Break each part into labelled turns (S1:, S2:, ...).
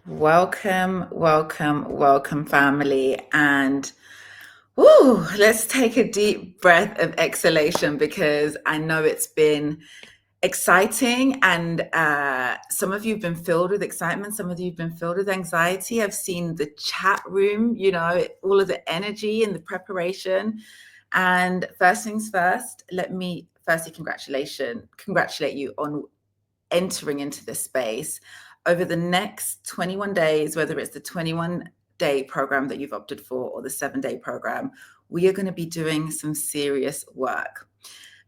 S1: Welcome, welcome, welcome, family. And woo, let's take a deep breath of exhalation because I know it's been exciting and some of you have been filled with excitement, some of you have been filled with anxiety. I've seen the chat room, all of the energy and the preparation. And first things first, let me firstly congratulate you on entering into this space over the next 21 days, whether it's the 21-day program that you've opted for or the 7-day program. We are going to be doing some serious work.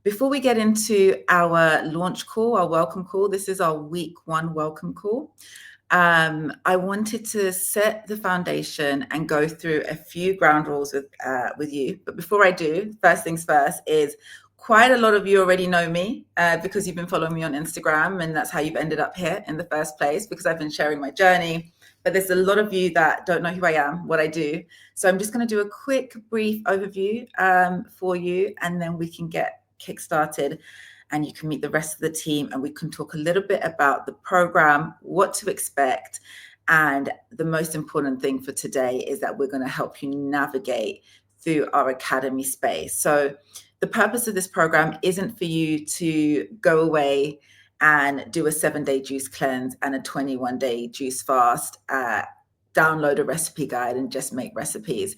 S1: Before we get into our launch call, our welcome call, this is our week 1 welcome call. I wanted to set the foundation and go through a few ground rules with you. But before I do, first things first is quite a lot of you already know me because you've been following me on Instagram, and that's how you've ended up here in the first place, because I've been sharing my journey. But there's a lot of you that don't know who I am, what I do. So I'm just going to do a quick, brief overview for you, and then we can get kickstarted and you can meet the rest of the team and we can talk a little bit about the program, what to expect. And the most important thing for today is that we're going to help you navigate through our academy space. So the purpose of this program isn't for you to go away and do a 7-day juice cleanse and a 21-day juice fast, download a recipe guide and just make recipes.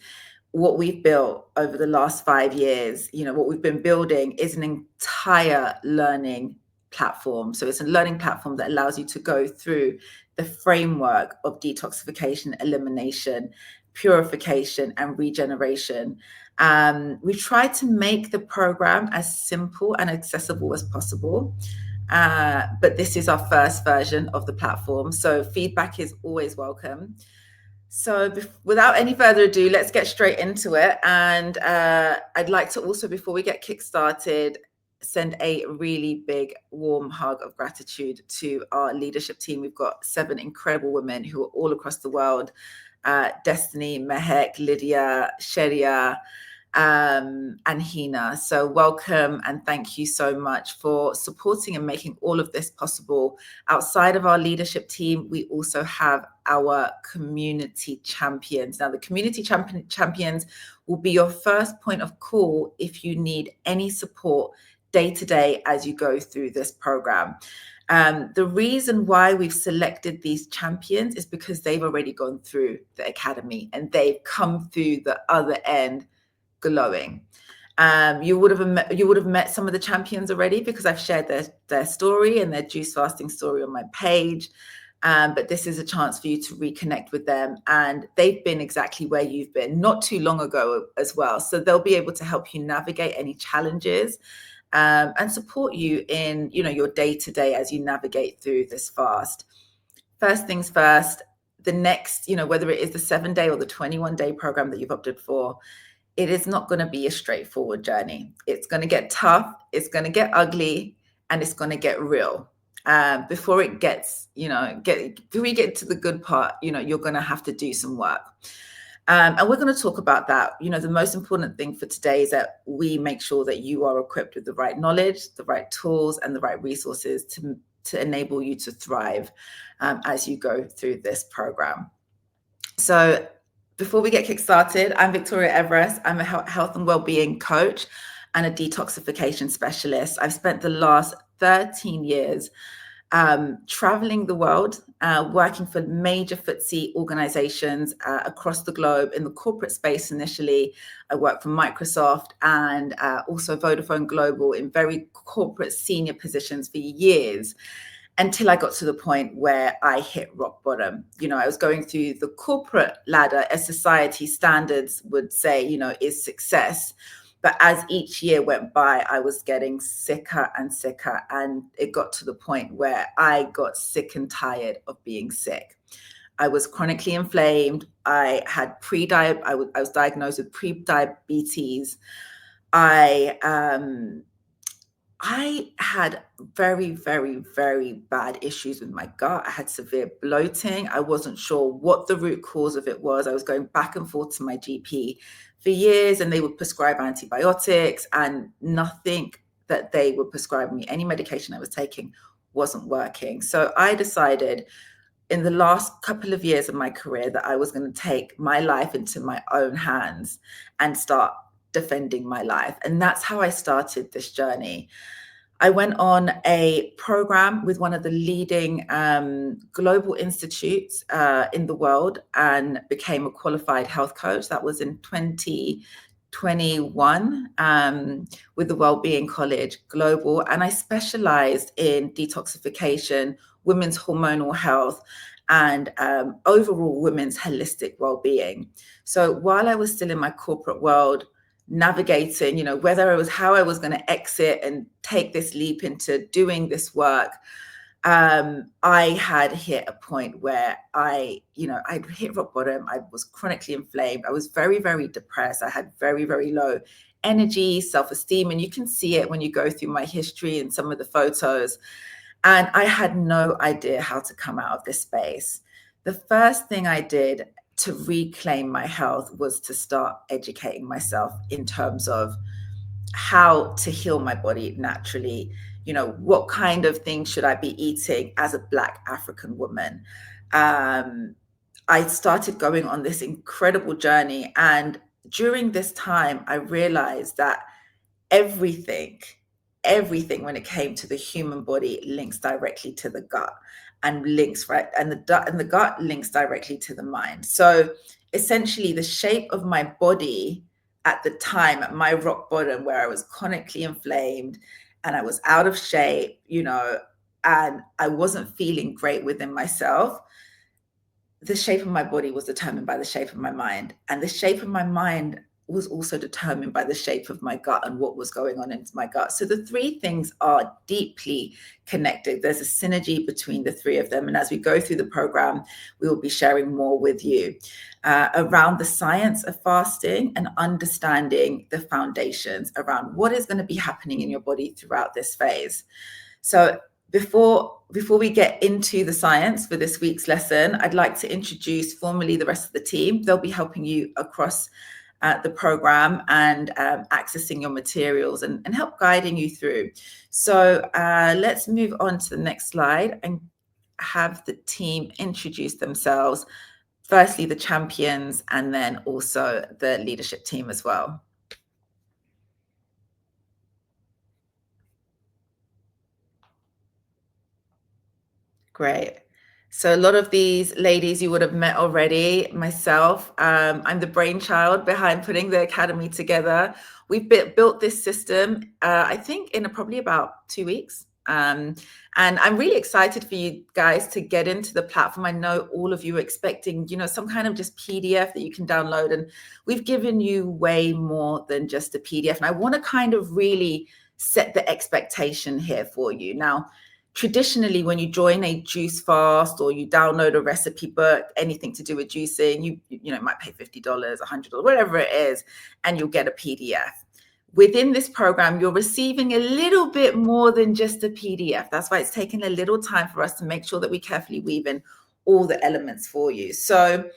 S1: What we've built over the last 5 years, what we've been building is an entire learning platform. So it's a learning platform that allows you to go through the framework of detoxification, elimination, purification, and regeneration. We try to make the program as simple and accessible as possible. But this is our first version of the platform. So feedback is always welcome. So without any further ado, let's get straight into it. And I'd like to also, before we get kickstarted, send a really big, warm hug of gratitude to our leadership team. We've got 7 incredible women who are all across the world. Destiny, Mehek, Lydia, Sheria, and Hina. So welcome and thank you so much for supporting and making all of this possible. Outside of our leadership team, we also have our community champions. Now, the community champions will be your first point of call if you need any support day to day as you go through this program. The reason why we've selected these champions is because they've already gone through the academy and they've come through the other end glowing. You would have met some of the champions already because I've shared their story and their juice fasting story on my page. But this is a chance for you to reconnect with them, and they've been exactly where you've been not too long ago as well. So they'll be able to help you navigate any challenges and support you in your day-to-day as you navigate through this fast. First things first, the next, whether it is the 7-day or the 21-day program that you've opted for, it is not going to be a straightforward journey. It's going to get tough, it's going to get ugly, and it's going to get real. Before we get to the good part, you're going to have to do some work. And we're going to talk about that. The most important thing for today is that we make sure that you are equipped with the right knowledge, the right tools, and the right resources to enable you to thrive as you go through this program. So before we get kickstarted, I'm Victoria Everest. I'm a health and wellbeing coach and a detoxification specialist. I've spent the last 13 years traveling the world, working for major FTSE organizations across the globe in the corporate space initially. I worked for Microsoft and also Vodafone Global in very corporate senior positions for years, until I got to the point where I hit rock bottom. I was going through the corporate ladder as society standards would say, is success. But as each year went by, I was getting sicker and sicker. And it got to the point where I got sick and tired of being sick. I was chronically inflamed. I had I was diagnosed with pre-diabetes. I had very, very, very bad issues with my gut. I had severe bloating. I wasn't sure what the root cause of it was. I was going back and forth to my GP for years, and they would prescribe antibiotics, and nothing that they would prescribe me, any medication I was taking, wasn't working. So I decided in the last couple of years of my career that I was going to take my life into my own hands and start defending my life. And that's how I started this journey. I went on a program with one of the leading global institutes in the world and became a qualified health coach. That was in 2021 with the Wellbeing College Global. And I specialized in detoxification, women's hormonal health, and overall women's holistic well-being. So while I was still in my corporate world, navigating, whether it was how I was going to exit and take this leap into doing this work, I had hit a point where I'd hit rock bottom. I was chronically inflamed. I was very, very depressed. I had very, very low energy, self-esteem, and you can see it when you go through my history and some of the photos. And I had no idea how to come out of this space. The first thing I did to reclaim my health was to start educating myself in terms of how to heal my body naturally. What kind of things should I be eating as a Black African woman? I started going on this incredible journey. And during this time, I realized that everything when it came to the human body links directly to the gut and the gut links directly to the mind. So essentially the shape of my body at the time, at my rock bottom, where I was chronically inflamed and I was out of shape, and I wasn't feeling great within myself, the shape of my body was determined by the shape of my mind. And the shape of my mind was also determined by the shape of my gut and what was going on in my gut. So the three things are deeply connected. There's a synergy between the three of them. And as we go through the program, we will be sharing more with you around the science of fasting and understanding the foundations around what is going to be happening in your body throughout this phase. So before we get into the science for this week's lesson, I'd like to introduce formally the rest of the team. They'll be helping you across the program and accessing your materials and help guiding you through. So let's move on to the next slide and have the team introduce themselves. Firstly, the champions, and then also the leadership team as well. Great. So a lot of these ladies you would have met already. Myself, I'm the brainchild behind putting the academy together. We've built this system, I think, in probably about 2 weeks. And I'm really excited for you guys to get into the platform. I know all of you are expecting, some kind of just PDF that you can download. And we've given you way more than just a PDF. And I want to kind of really set the expectation here for you. Now, traditionally, when you join a juice fast or you download a recipe book, anything to do with juicing, you might pay $50, $100, whatever it is, and you'll get a PDF. Within this program, you're receiving a little bit more than just a PDF. That's why it's taken a little time for us to make sure that we carefully weave in all the elements for you. So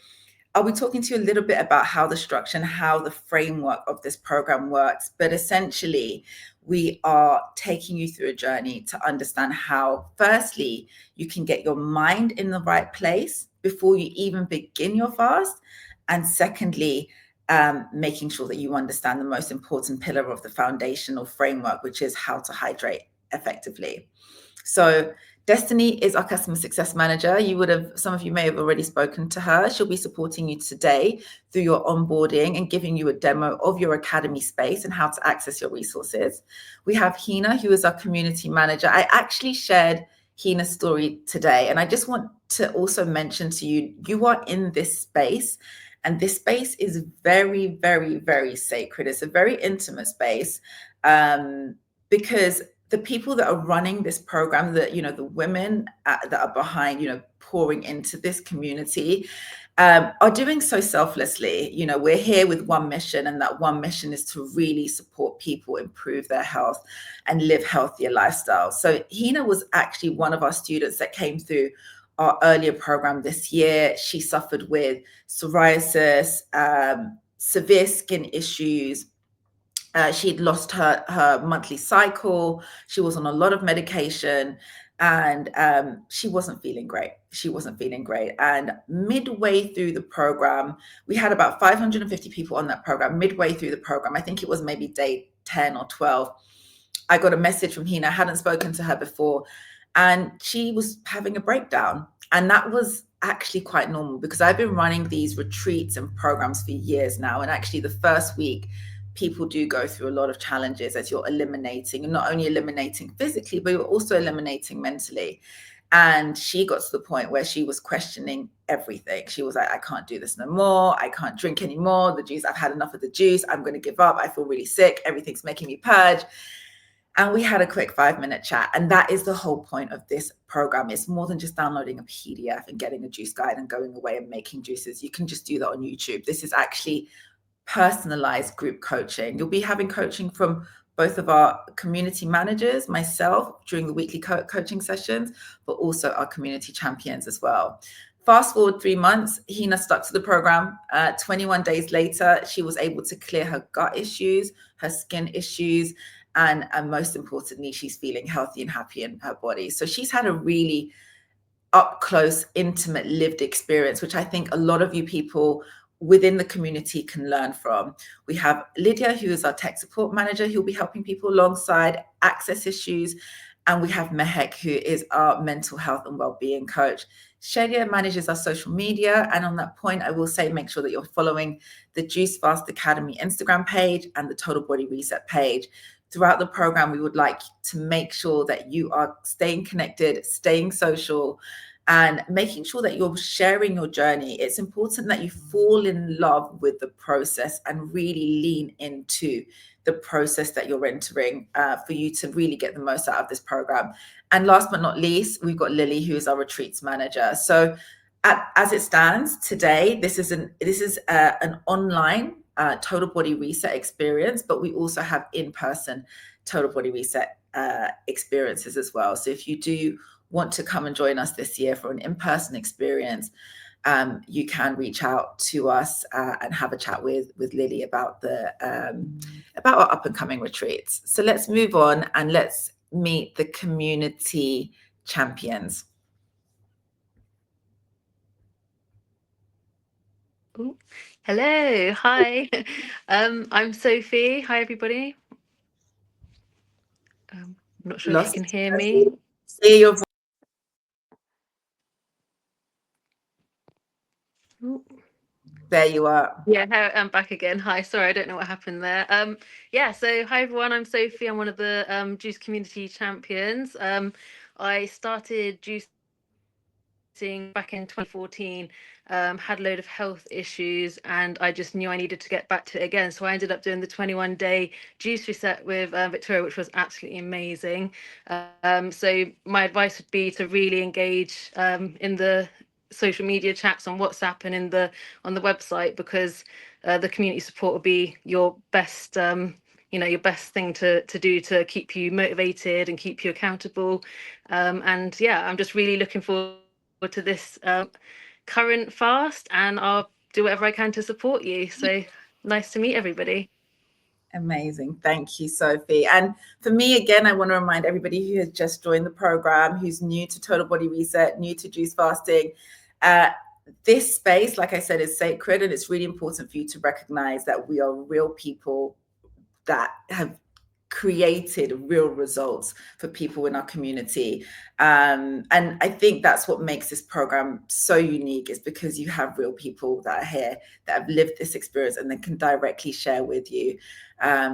S1: I'll be talking to you a little bit about how the structure and how the framework of this program works. But essentially, we are taking you through a journey to understand how, firstly, you can get your mind in the right place before you even begin your fast. And secondly, making sure that you understand the most important pillar of the foundational framework, which is how to hydrate effectively. So Destiny is our customer success manager. Some of you may have already spoken to her. She'll be supporting you today through your onboarding and giving you a demo of your academy space and how to access your resources. We have Hina, who is our community manager. I actually shared Hina's story today, and I just want to also mention to you, you are in this space, and this space is very, very, very sacred. It's a very intimate space because the people that are running this program, the women that are behind, pouring into this community, are doing so selflessly. We're here with one mission, and that one mission is to really support people improve their health and live healthier lifestyles. So Hina was actually one of our students that came through our earlier program this year. She suffered with psoriasis, severe skin issues. She'd lost her monthly cycle. She was on a lot of medication. And she wasn't feeling great. She wasn't feeling great. And midway through the program, we had about 550 people on that program. Midway through the program, I think it was maybe day 10 or 12, I got a message from Hina. I hadn't spoken to her before, and she was having a breakdown. And that was actually quite normal because I've been running these retreats and programs for years now. And actually, the first week, people do go through a lot of challenges as you're eliminating, and not only eliminating physically, but you're also eliminating mentally. And she got to the point where she was questioning everything. She was like, I can't do this no more. I can't drink anymore. The juice, I've had enough of the juice. I'm going to give up. I feel really sick. Everything's making me purge. And we had a quick 5-minute chat. And that is the whole point of this program. It's more than just downloading a PDF and getting a juice guide and going away and making juices. You can just do that on YouTube. This is actually personalized group coaching. You'll be having coaching from both of our community managers, myself during the weekly coaching sessions, but also our community champions as well. Fast forward 3 months, Hina stuck to the program. 21 days later, she was able to clear her gut issues, her skin issues, and most importantly, she's feeling healthy and happy in her body. So she's had a really up close, intimate, lived experience, which I think a lot of you people within the community can learn from. We have Lydia, who is our tech support manager, who'll be helping people alongside access issues. And we have Mehek, who is our mental health and well-being coach. Shelia manages our social media. And on that point, I will say, make sure that you're following the Juice Fast Academy Instagram page and the Total Body Reset page. Throughout the program, we would like to make sure that you are staying connected, staying social, and making sure that you're sharing your journey. It's important that you fall in love with the process and really lean into the process that you're entering for you to really get the most out of this program. And last but not least, we've got Lily, who is our retreats manager. So as it stands today, this is an online total body reset experience, but we also have in-person total body reset experiences as well. So if you do want to come and join us this year for an in-person experience, you can reach out to us and have a chat with Lily about about our up and coming retreats. So let's move on and let's meet the community champions.
S2: Ooh. Hello, hi. I'm Sophie. Hi, everybody. I'm not sure if you
S1: Lost
S2: can hear me.
S1: see your voice.
S2: Ooh.
S1: There you are.
S2: Yeah, I'm back again. Hi, sorry, I don't know what happened there. Yeah, so hi everyone. I'm Sophie. I'm one of the Juice Community Champions. I started juicing back in 2014. Had a load of health issues, and I just knew I needed to get back to it again. So I ended up doing the 21-day juice reset with Victoria, which was absolutely amazing. So my advice would be to really engage in the social media chats on WhatsApp and on the website, because the community support will be your best your best thing to do to keep you motivated and keep you accountable. And yeah, I'm just really looking forward to this current fast, and I'll do whatever I can to support you. So nice to meet everybody.
S1: Amazing. Thank you, Sophie. And for me, again, I want to remind everybody who has just joined the program, who's new to Total Body Reset, new to juice fasting, uh, this space, like I said, is sacred. And it's really important for you to recognize that we are real people that have created real results for people in our community. And I think that's what makes this program so unique, is because you have real people that are here that have lived this experience and then can directly share with you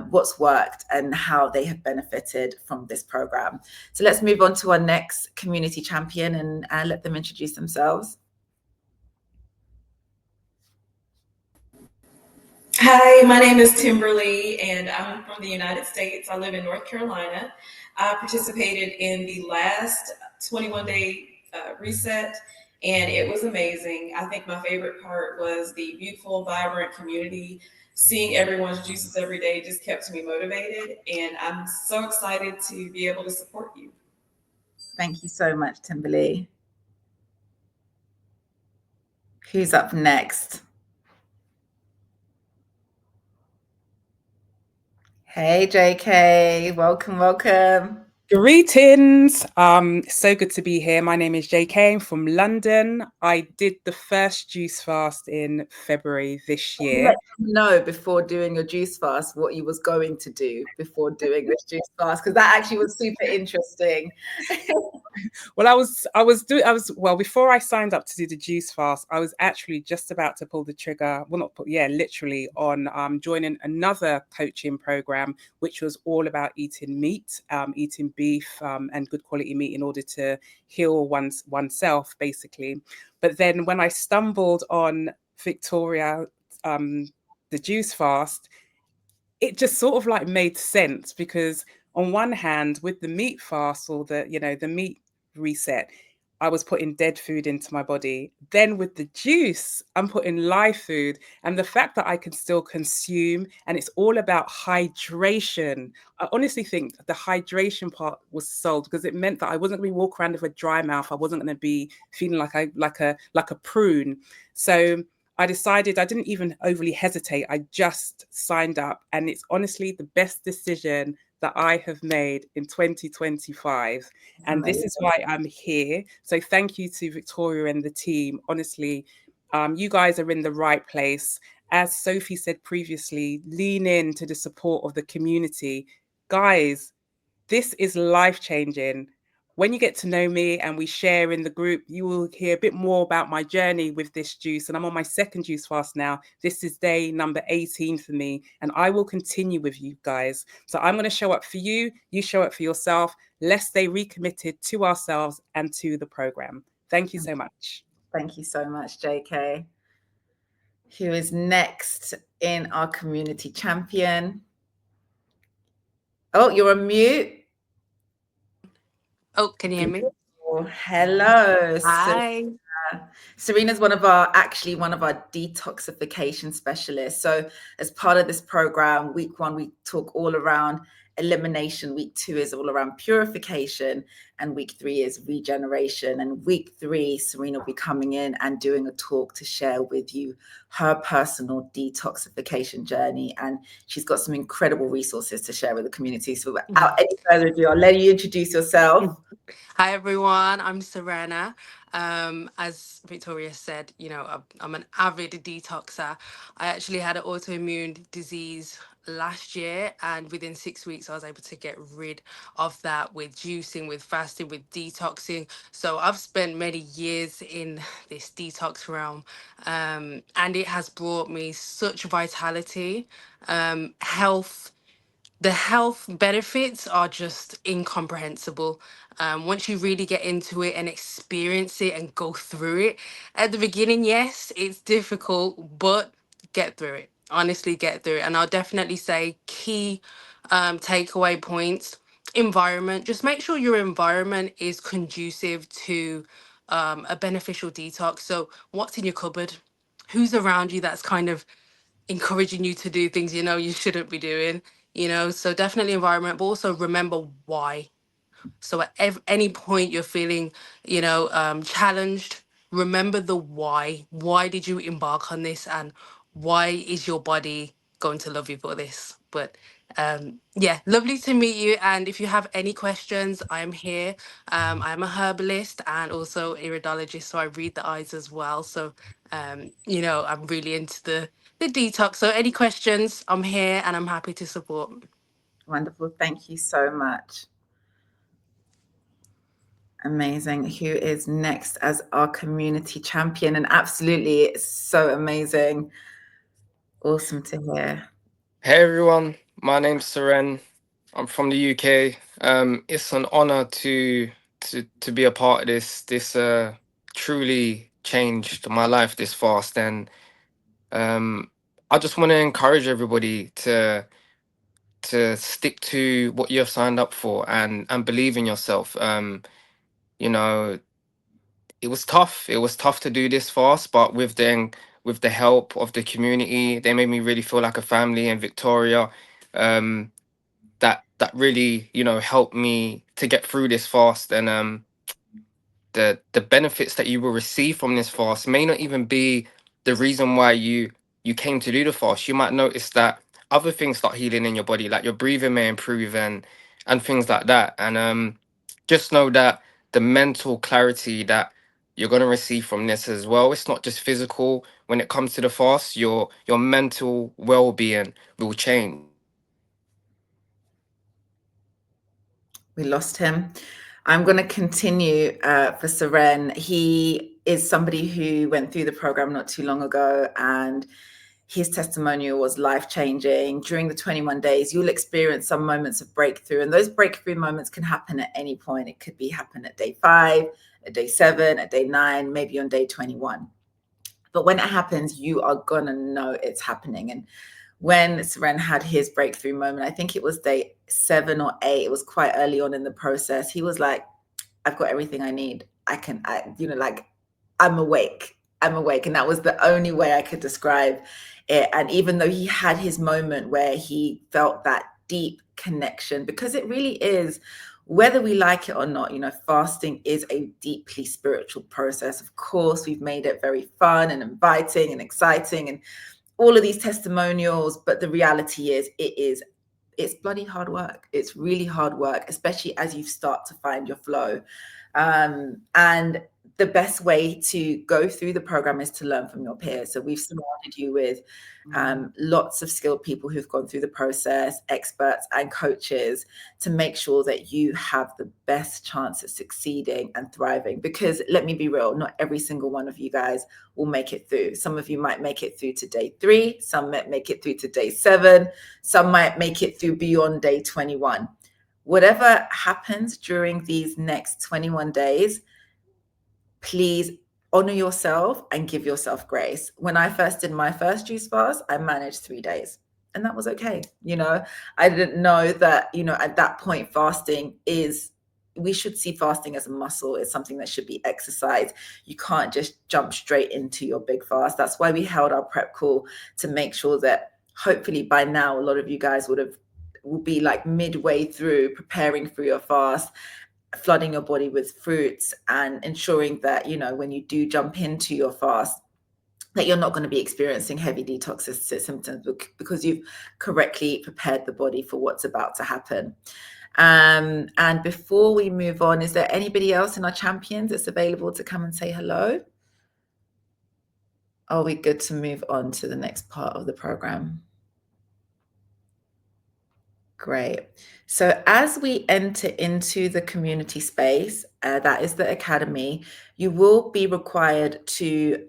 S1: what's worked and how they have benefited from this program. So let's move on to our next community champion and let them introduce themselves.
S3: Hi, my name is Timberly, and I'm from the United States. I live in North Carolina. I participated in the last 21-day reset, and it was amazing. I think my favorite part was the beautiful, vibrant community. Seeing everyone's juices every day just kept me motivated, and I'm so excited to be able to support you.
S1: Thank you so much, Timberly. Who's up next? Hey, JK. Welcome, welcome.
S4: Greetings. So good to be here. My name is JK. I'm from London. I did the first juice fast in February this year.
S1: Let you know before doing your juice fast what you was going to do before doing this juice fast, because that actually was super interesting.
S4: Well, well, before I signed up to do the juice fast, I was actually just about to pull the trigger. Well, not put, yeah, literally on joining another coaching program, which was all about eating meat, eating beef, and good quality meat in order to heal oneself, basically. But then when I stumbled on Victoria, the juice fast, it just sort of like made sense because on one hand, with the meat fast or the meat reset, I was putting dead food into my body. Then with the juice, I'm putting live food. And the fact that I can still consume and it's all about hydration. I honestly think the hydration part was sold because it meant that I wasn't going to walk around with a dry mouth. I wasn't going to be feeling like a prune. So I decided I didn't even overly hesitate. I just signed up, and it's honestly the best decision that I have made in 2025. And this is why I'm here. So thank you to Victoria and the team. Honestly, you guys are in the right place. As Sophie said previously, lean in to the support of the community. Guys, this is life changing. When you get to know me and we share in the group, you will hear a bit more about my journey with this juice. And I'm on my second juice fast now. This is day number 18 for me. And I will continue with you guys. So I'm going to show up for you. You show up for yourself. Let's stay recommitted to ourselves and to the program. Thank you so much.
S1: Thank you so much, JK. Who is next in our community champion? Oh, you're on mute.
S5: Oh, can you hear me?
S1: Oh, hello.
S5: Hi.
S1: Serena's one of our detoxification specialists. So as part of this program, week 1, we talk all around elimination. Week 2 is all around purification. And week 3 is regeneration. And week 3, Serena will be coming in and doing a talk to share with you her personal detoxification journey. And she's got some incredible resources to share with the community. So without any further ado, I'll let you introduce yourself.
S5: Hi, everyone. I'm Serena. As Victoria said, I'm an avid detoxer. I actually had an autoimmune disease last year, and within 6 weeks, I was able to get rid of that with juicing, with fasting, with detoxing. So I've spent many years in this detox realm, and it has brought me such vitality, health. The health benefits are just incomprehensible. Once you really get into it and experience it and go through it, at the beginning, yes, it's difficult, but get through it. Honestly, get through it. And I'll definitely say key takeaway points: environment. Just make sure your environment is conducive to a beneficial detox. So, what's in your cupboard? Who's around you that's kind of encouraging you to do things you shouldn't be doing, so definitely environment, but also remember why. So at any point you're feeling challenged, remember the why did you embark on this, and why is your body going to love you for this. But yeah, lovely to meet you, and if you have any questions, I'm here. I'm a herbalist and also iridologist, so I read the eyes as well. So I'm really into the detox, so any questions, I'm here and I'm happy to support.
S1: Wonderful. Thank you so much. Amazing. Who is next as our community champion? And absolutely, it's so amazing. Awesome to hear.
S6: Hey everyone, my name's Seren. I'm from the UK. It's an honor to be a part of this. This truly changed my life this fast, and I just want to encourage everybody to stick to what you have signed up for and believe in yourself. You know, it was tough. It was tough to do this fast, but with the help of the community, they made me really feel like a family. And Victoria, that really helped me to get through this fast. And the benefits that you will receive from this fast may not even be the reason why you came to do the fast. You might notice that other things start healing in your body, like your breathing may improve, and and things like that. And just know that the mental clarity that you're going to receive from this as well, it's not just physical. When it comes to the fast, your mental well-being will change.
S1: We lost him. I'm going to continue for Seren. He is somebody who went through the program not too long ago, and his testimonial was life-changing. During the 21 days, you'll experience some moments of breakthrough, and those breakthrough moments can happen at any point. It could be happen at day 5, at day 7, at day 9, maybe on day 21. But when it happens, you are going to know it's happening. And when Seren had his breakthrough moment, I think it was day 7 or 8, it was quite early on in the process. He was like, I've got everything I need. Like, I'm awake. I'm awake. And that was the only way I could describe it. And even though he had his moment where he felt that deep connection, because it really is, whether we like it or not, fasting is a deeply spiritual process. Of course, we've made it very fun and inviting and exciting and all of these testimonials, but the reality is it's bloody hard work. It's really hard work, especially as you start to find your flow. And the best way to go through the program is to learn from your peers. So we've surrounded you with lots of skilled people who've gone through the process, experts and coaches, to make sure that you have the best chance at succeeding and thriving. Because let me be real, not every single one of you guys will make it through. Some of you might make it through to day 3, some might make it through to day 7, some might make it through beyond day 21. Whatever happens during these next 21 days, please honor yourself and give yourself grace. When I first did my first juice fast, I managed 3 days, and that was okay. I didn't know that, at that point, we should see fasting as a muscle. It's something that should be exercised. You can't just jump straight into your big fast. That's why we held our prep call, to make sure that hopefully by now, a lot of you guys will be like midway through preparing for your fast, flooding your body with fruits, and ensuring that, when you do jump into your fast, that you're not going to be experiencing heavy detox symptoms, because you've correctly prepared the body for what's about to happen. And before we move on, is there anybody else in our champions that's available to come and say hello? Are we good to move on to the next part of the program? Great. So as we enter into the community space, that is the academy, you will be required to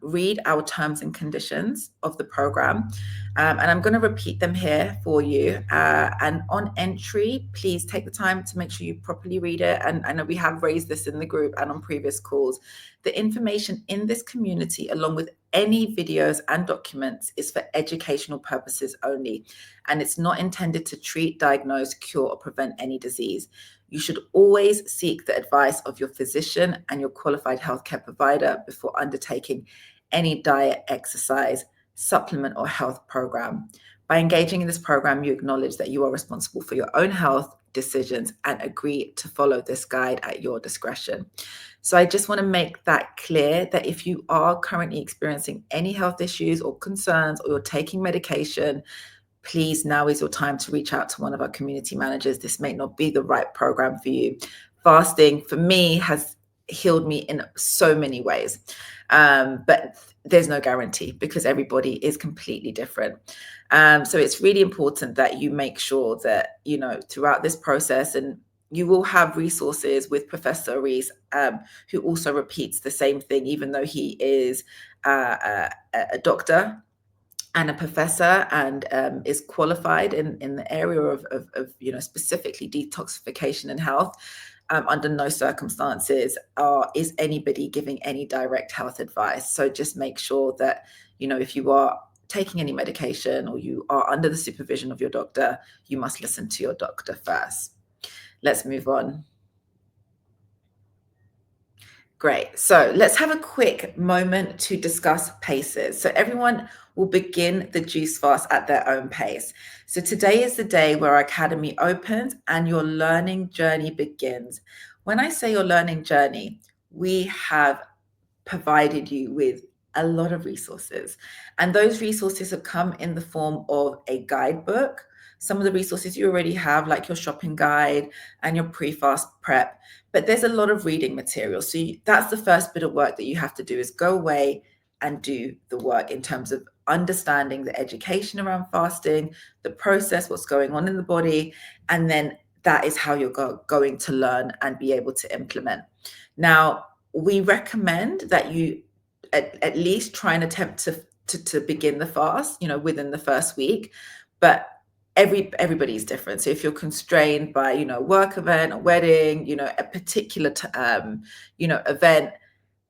S1: read our terms and conditions of the program. And I'm going to repeat them here for you. And on entry, please take the time to make sure you properly read it. And I know we have raised this in the group and on previous calls. The information in this community, along with any videos and documents, is for educational purposes only, and it's not intended to treat, diagnose, cure, or prevent any disease. You should always seek the advice of your physician and your qualified healthcare provider before undertaking any diet, exercise, supplement, or health program. By engaging in this program, you acknowledge that you are responsible for your own health decisions and agree to follow this guide at your discretion. So I just want to make that clear, that if you are currently experiencing any health issues or concerns, or you're taking medication, please, now is your time to reach out to one of our community managers. This may not be the right program for you. Fasting, for me, has healed me in so many ways, but there's no guarantee, because everybody is completely different. So it's really important that you make sure that, throughout this process, and you will have resources with Professor Reese, who also repeats the same thing, even though he is a doctor and a professor, and is qualified in the area of specifically detoxification and health. Under no circumstances is anybody giving any direct health advice. So just make sure that, if you are taking any medication or you are under the supervision of your doctor, you must listen to your doctor first. Let's move on. Great. So let's have a quick moment to discuss paces. So everyone will begin the juice fast at their own pace. So today is the day where our academy opens and your learning journey begins. When I say your learning journey, we have provided you with a lot of resources, and those resources have come in the form of a guidebook, some of the resources you already have, like your shopping guide and your pre-fast prep, but there's a lot of reading material. So that's the first bit of work that you have to do, is go away and do the work in terms of understanding the education around fasting, the process, what's going on in the body, and then that is how you're going to learn and be able to implement. Now, we recommend that you at least try and attempt to begin the fast, within the first week, but everybody's different. So if you're constrained by, work event, a wedding, a particular, event,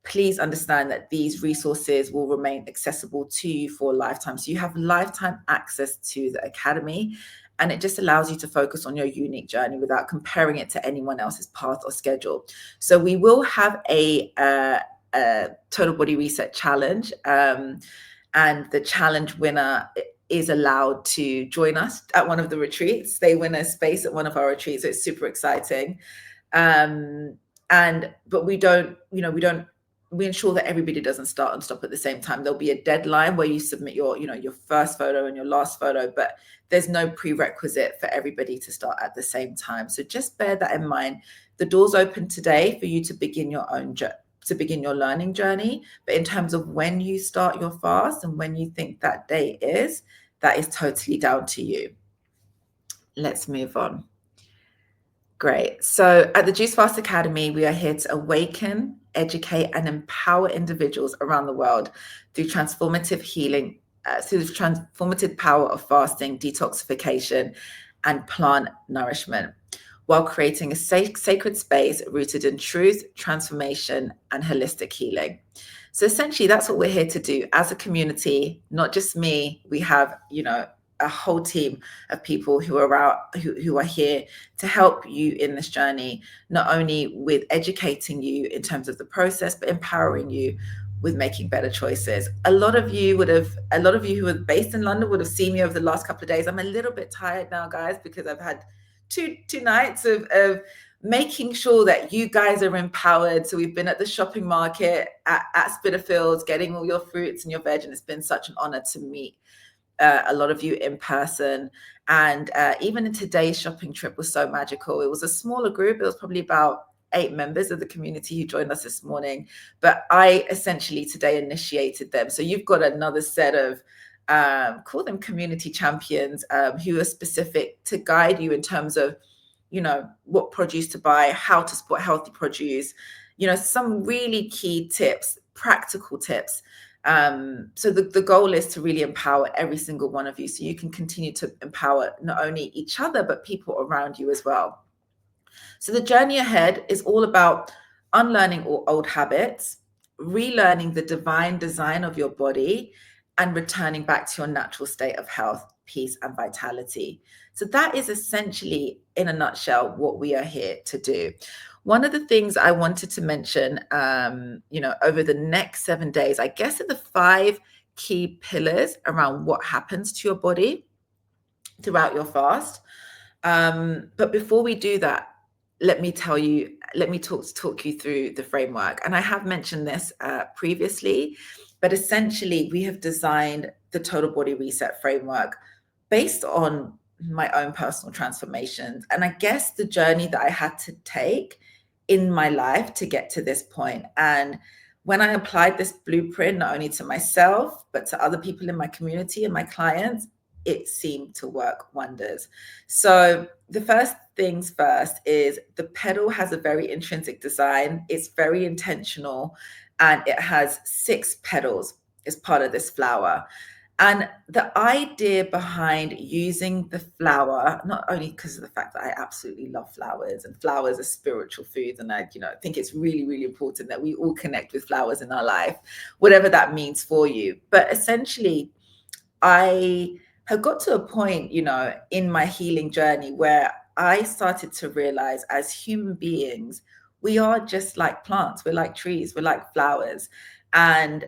S1: please understand that these resources will remain accessible to you for a lifetime. So you have lifetime access to the academy, and it just allows you to focus on your unique journey without comparing it to anyone else's path or schedule. So we will have a total body reset challenge, and the challenge winner is allowed to join us at one of the retreats. They win a space at one of our retreats. So it's super exciting. But we ensure that everybody doesn't start and stop at the same time. There'll be a deadline where you submit your first photo and your last photo, but there's no prerequisite for everybody to start at the same time. So just bear that in mind. The doors open today for you to begin your learning journey. But in terms of when you start your fast and when you think that day is, that is totally down to you. Let's move on. Great. So at the Juice Fast Academy, we are here to awaken, educate, and empower individuals around the world through transformative healing, through the transformative power of fasting, detoxification, and plant nourishment, while creating a sacred space rooted in truth, transformation, and holistic healing. So essentially, that's what we're here to do as a community, not just me. We have, a whole team of people who are here to help you in this journey, not only with educating you in terms of the process, but empowering you with making better choices. A lot of you who are based in London would have seen me over the last couple of days. I'm a little bit tired now, guys, because I've had two nights of making sure that you guys are empowered. So we've been at the shopping market at Spitalfields, getting all your fruits and your veg, and it's been such an honor to meet a lot of you in person. And even in today's shopping trip was so magical. It was a smaller group. It was probably about 8 members of the community who joined us this morning, but I essentially today initiated them. So you've got another set of call them community champions, who are specific to guide you in terms of, what produce to buy, how to support healthy produce, some really key tips, practical tips. So the goal is to really empower every single one of you, so you can continue to empower not only each other, but people around you as well. So the journey ahead is all about unlearning all old habits, relearning the divine design of your body, and returning back to your natural state of health, peace, and vitality. So that is essentially, in a nutshell, what we are here to do. One of the things I wanted to mention, over the next 7 days, I guess, are the 5 key pillars around what happens to your body throughout your fast. But before we do that, let me talk you through the framework. And I have mentioned this previously, but essentially we have designed the Total Body Reset framework based on my own personal transformations. And I guess the journey that I had to take in my life to get to this point. And when I applied this blueprint, not only to myself, but to other people in my community and my clients, it seemed to work wonders. So the first things first is the petal has a very intrinsic design. It's very intentional, and it has 6 petals as part of this flower. And the idea behind using the flower, not only because of the fact that I absolutely love flowers, and flowers are spiritual foods, and I think it's really, really important that we all connect with flowers in our life, whatever that means for you. But essentially, I have got to a point, in my healing journey where I started to realize, as human beings, we are just like plants. We're like trees. We're like flowers. And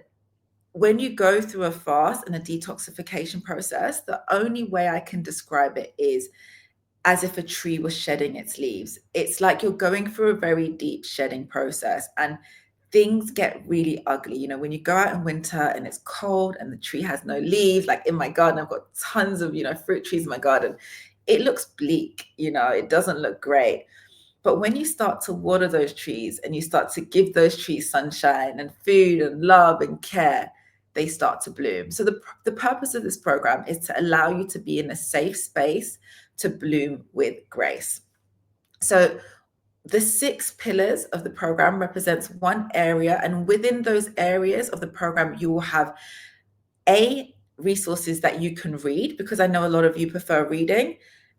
S1: when you go through a fast and a detoxification process, the only way I can describe it is as if a tree was shedding its leaves. It's like you're going through a very deep shedding process, and things get really ugly. When you go out in winter and it's cold and the tree has no leaves, like in my garden, I've got tons of, fruit trees in my garden. it looks bleak, it doesn't look great. But when you start to water those trees and you start to give those trees sunshine and food and love and care, they start to bloom. So the purpose of this program is to allow you to be in a safe space to bloom with grace. So the 6 pillars of the program represents one area, and within those areas of the program, you will have resources that you can read, because I know a lot of you prefer reading,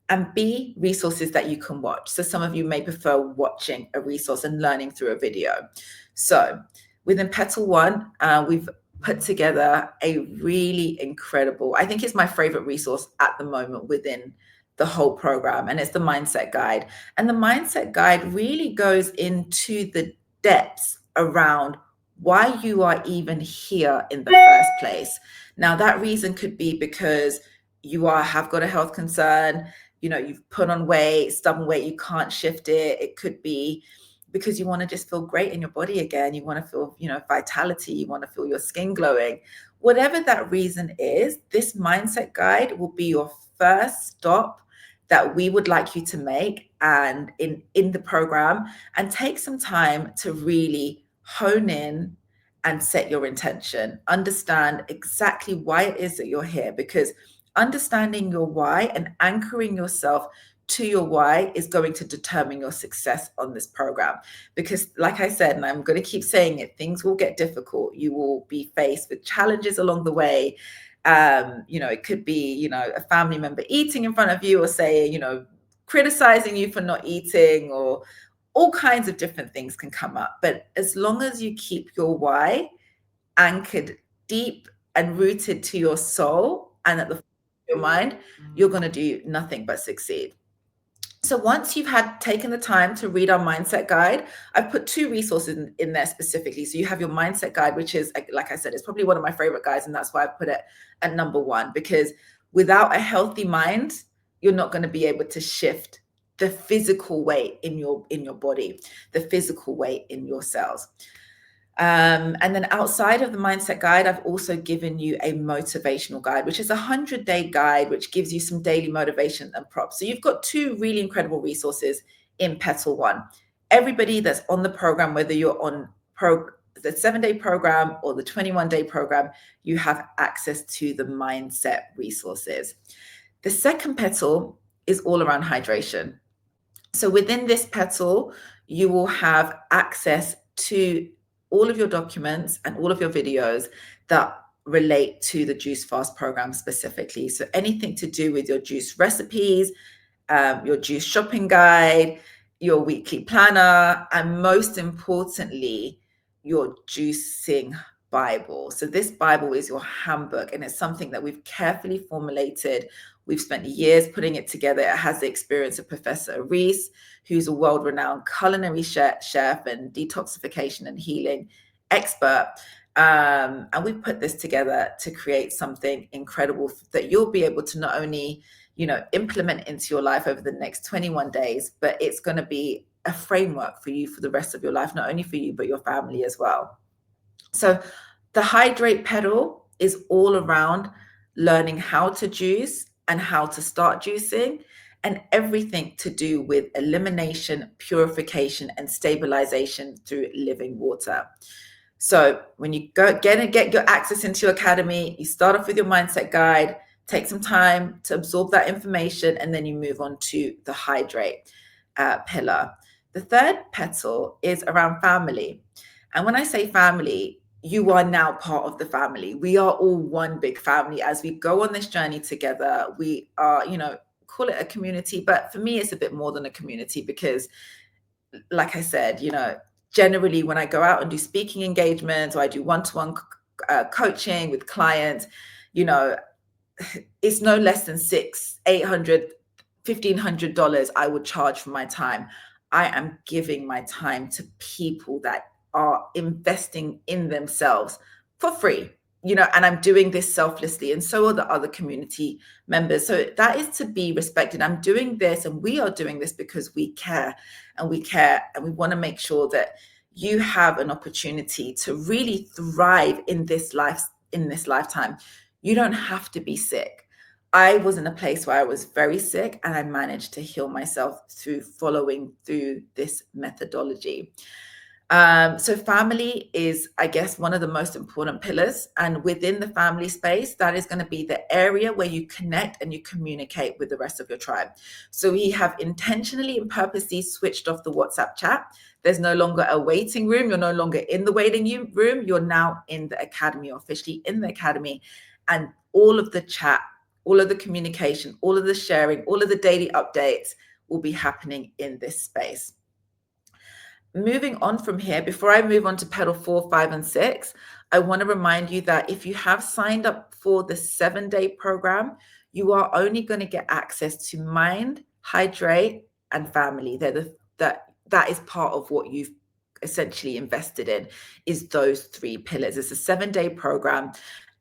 S1: and B, resources that you can watch. So some of you may prefer watching a resource and learning through a video. So within Petal 1, we've put together a really incredible, I think it's my favorite resource at the moment within the whole program, and it's the Mindset Guide. And the Mindset Guide really goes into the depths around why you are even here in the first place. Now, that reason could be because you have got a health concern, you've put on weight, stubborn weight, you can't shift it. It could be because you want to just feel great in your body again. You want to feel, vitality. You want to feel your skin glowing. Whatever that reason is, this Mindset Guide will be your first stop that we would like you to make and in the program, and take some time to really hone in and set your intention. Understand exactly why it is that you're here, because understanding your why and anchoring yourself to your why is going to determine your success on this program. Because like I said, and I'm going to keep saying it, things will get difficult. You will be faced with challenges along the way. It could be, a family member eating in front of you, or saying, criticizing you for not eating, or all kinds of different things can come up. But as long as you keep your why anchored deep and rooted to your soul and at the your mind, you're going to do nothing but succeed. So once you've taken the time to read our Mindset Guide, I've put 2 resources in there specifically. So you have your Mindset Guide, which is, like I said, it's probably one of my favorite guides, and that's why I put it at number 1, because without a healthy mind, you're not going to be able to shift the physical weight in your body, the physical weight in your cells. And then outside of the Mindset Guide, I've also given you a motivational guide, which is a 100-day guide, which gives you some daily motivation and props. So you've got 2 really incredible resources in Petal 1. Everybody that's on the program, whether you're on the 7-day program or the 21-day program, you have access to the mindset resources. The second petal is all around hydration. So within this petal, you will have access to all of your documents and all of your videos that relate to the Juice Fast program specifically. So anything to do with your juice recipes, your juice shopping guide, your weekly planner, and most importantly, your juicing Bible. So this Bible is your handbook, and it's something that we've carefully formulated. We've spent years putting it together. It has the experience of Professor Reese, who's a world-renowned culinary chef and detoxification and healing expert. And we put this together to create something incredible that you'll be able to not only, implement into your life over the next 21 days, but it's going to be a framework for you for the rest of your life, not only for you, but your family as well. So the Hydrate pedal is all around learning how to juice and how to start juicing, and everything to do with elimination, purification, and stabilization through living water. So when you get your access into your academy, you start off with your Mindset Guide, take some time to absorb that information, and then you move on to the Hydrate pillar. The third petal is around family. And when I say family, you are now part of the family. We are all one big family. As we go on this journey together, we are, call it a community, but for me, it's a bit more than a community, because like I said, generally when I go out and do speaking engagements, or I do one-to-one coaching with clients, it's no less than $600, $800, $1,500 I would charge for my time. I am giving my time to people that are investing in themselves for free, and I'm doing this selflessly, and so are the other community members. So that is to be respected. I'm doing this, and we are doing this because we care, and we want to make sure that you have an opportunity to really thrive in this lifetime. You don't have to be sick. I was in a place where I was very sick, and I managed to heal myself through following through this methodology. So family is, I guess, one of the most important pillars. And within the family space, that is going to be the area where you connect and you communicate with the rest of your tribe. So we have intentionally and purposely switched off the WhatsApp chat. There's no longer a waiting room. You're no longer in the waiting room. You're now in the academy, officially in the academy. And all of the chat, all of the communication, all of the sharing, all of the daily updates will be happening in this space. Moving on from here, before I move on to pedal 4, 5, and 6, I want to remind you that if you have signed up for the 7-day program, you are only going to get access to mind, hydrate, and family. That is part of what you've essentially invested in, is those 3 pillars. It's a 7-day program.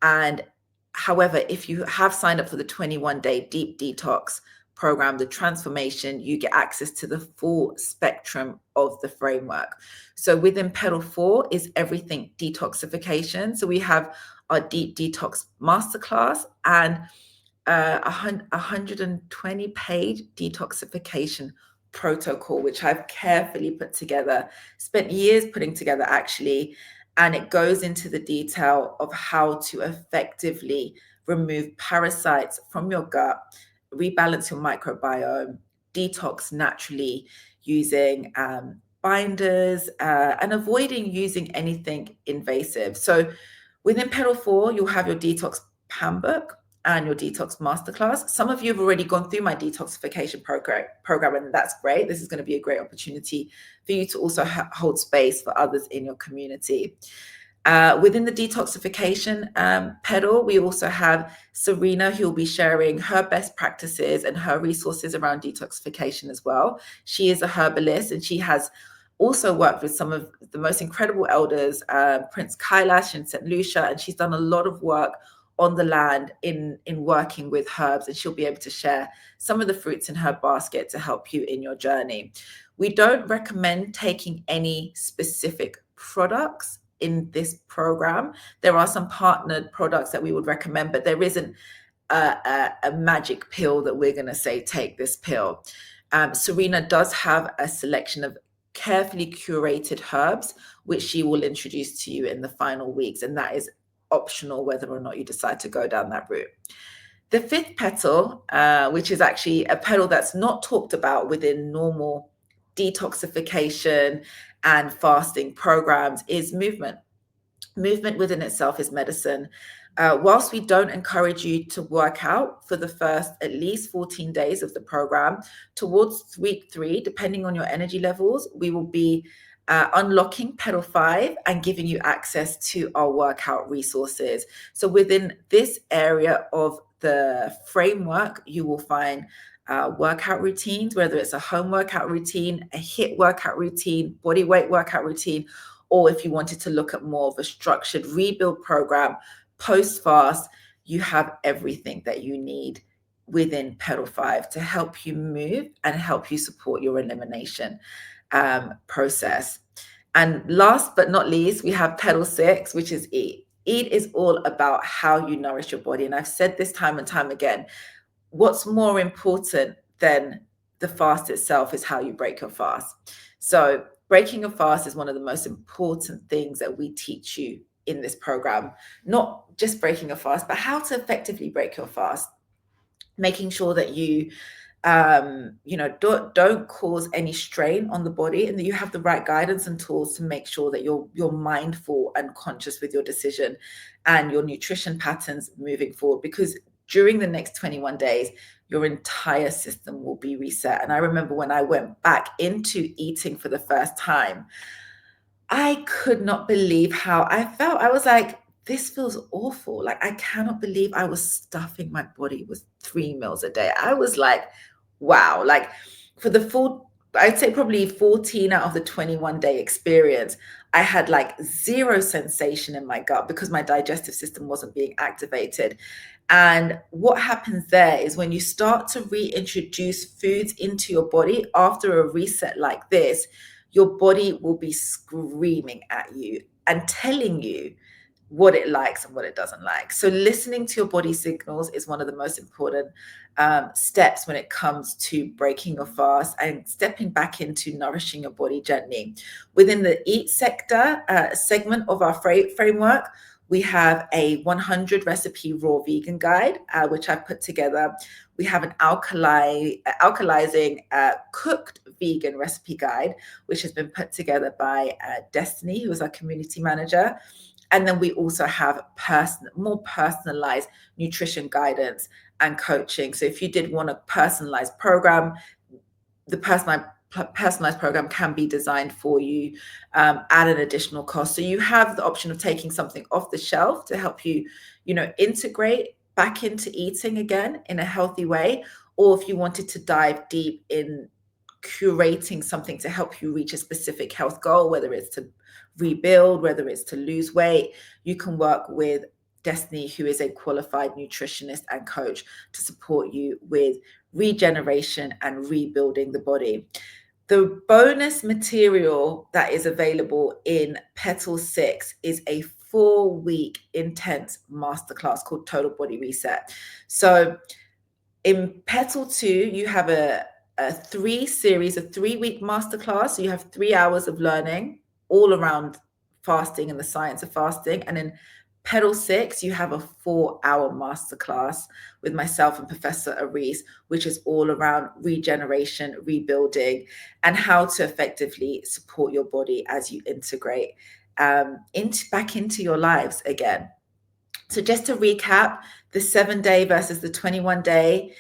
S1: And however, if you have signed up for the 21-day deep detox program, the transformation, you get access to the full spectrum of the framework. So within pedal 4 is everything detoxification. So we have our deep detox masterclass and a 120-page detoxification protocol, which I've carefully put together, spent years putting together actually. And it goes into the detail of how to effectively remove parasites from your gut, rebalance your microbiome, detox naturally using binders, and avoiding using anything invasive. So within pedal 4, you'll have your detox handbook and your detox masterclass. Some of you have already gone through my detoxification program, and that's great. This is going to be a great opportunity for you to also hold space for others in your community. Within the detoxification pedal, we also have Serena, who will be sharing her best practices and her resources around detoxification as well. She is a herbalist, and she has also worked with some of the most incredible elders, Prince Kailash in St. Lucia, and she's done a lot of work on the land in working with herbs, and she'll be able to share some of the fruits in her basket to help you in your journey. We don't recommend taking any specific products in this program. There are some partnered products that we would recommend, but there isn't a magic pill that we're going to say, take this pill. Serena does have a selection of carefully curated herbs, which she will introduce to you in the final weeks. And that is optional whether or not you decide to go down that route. The 5th petal, which is actually a petal that's not talked about within normal detoxification and fasting programs, is movement. Movement within itself is medicine. Whilst we don't encourage you to work out for the first at least 14 days of the program, towards week 3, depending on your energy levels, we will be unlocking pedal 5 and giving you access to our workout resources. So within this area of the framework, you will find workout routines, whether it's a home workout routine, a HIIT workout routine, body weight workout routine, or if you wanted to look at more of a structured rebuild program post-fast, you have everything that you need within pedal 5 to help you move and help you support your elimination process. And last but not least, we have pedal 6, which is eat. Eat is all about how you nourish your body. And I've said this time and time again, what's more important than the fast itself is how you break your fast. So breaking a fast is one of the most important things that we teach you in this program. Not just breaking a fast, but how to effectively break your fast. Making sure that you don't cause any strain on the body, and that you have the right guidance and tools to make sure that you're mindful and conscious with your decision and your nutrition patterns moving forward, because during the next 21 days your entire system will be reset. And I remember when I went back into eating for the first time, I could not believe how I felt. I was like, this feels awful. Like, I cannot believe I was stuffing my body with 3 meals a day. I was like, wow. Like, for the full, I'd say probably 14 out of the 21-day experience, I had like 0 sensation in my gut because my digestive system wasn't being activated. And what happens there is when you start to reintroduce foods into your body after a reset like this, your body will be screaming at you and telling you what it likes and what it doesn't like. So listening to your body signals is one of the most important steps when it comes to breaking your fast and stepping back into nourishing your body gently. Within the eat sector segment of our framework, we have a 100 recipe raw vegan guide, which I've put together. We have an alkalizing cooked vegan recipe guide, which has been put together by Destiny, who is our community manager. And then we also have more personalized nutrition guidance and coaching. So if you did want a personalized program, the personalized program can be designed for you at an additional cost. So you have the option of taking something off the shelf to help you, integrate back into eating again in a healthy way. Or if you wanted to dive deep in curating something to help you reach a specific health goal, whether it's to rebuild, whether it's to lose weight, you can work with Destiny, who is a qualified nutritionist and coach, to support you with regeneration and rebuilding the body. The bonus material that is available in Petal 6 is a 4-week intense masterclass called Total Body Reset. So in Petal 2, you have a 3-week masterclass. So you have 3 hours of learning all around fasting and the science of fasting. And in Petal 6, you have a 4-hour masterclass with myself and Professor Aris, which is all around regeneration, rebuilding, and how to effectively support your body as you integrate back into your lives again. So just to recap, the 7-day versus the 21-day,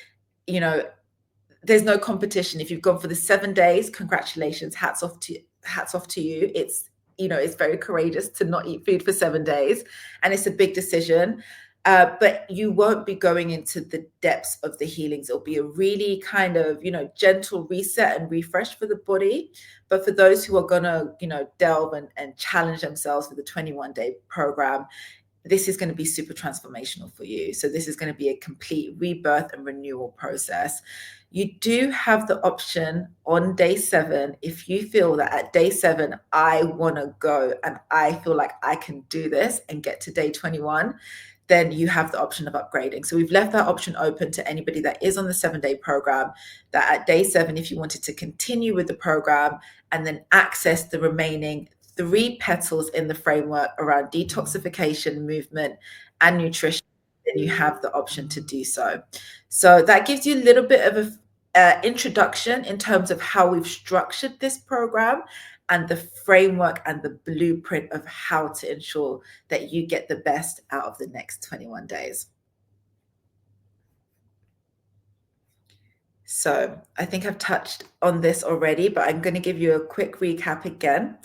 S1: there's no competition. If you've gone for the 7 days, congratulations, hats off to you. It's very courageous to not eat food for 7 days, and it's a big decision. But you won't be going into the depths of the healings. It'll be a really kind of, gentle reset and refresh for the body. But for those who are gonna, delve and challenge themselves with the 21-day program, this is going to be super transformational for you. So this is going to be a complete rebirth and renewal process. You do have the option on day 7, if you feel that at day 7, I want to go and I feel like I can do this and get to day 21, then you have the option of upgrading. So we've left that option open to anybody that is on the 7-day program, that at day 7, if you wanted to continue with the program and then access the remaining 3 petals in the framework around detoxification, movement, and nutrition, then you have the option to do so. So that gives you a little bit of an introduction in terms of how we've structured this program and the framework and the blueprint of how to ensure that you get the best out of the next 21 days. So I think I've touched on this already, but I'm going to give you a quick recap again.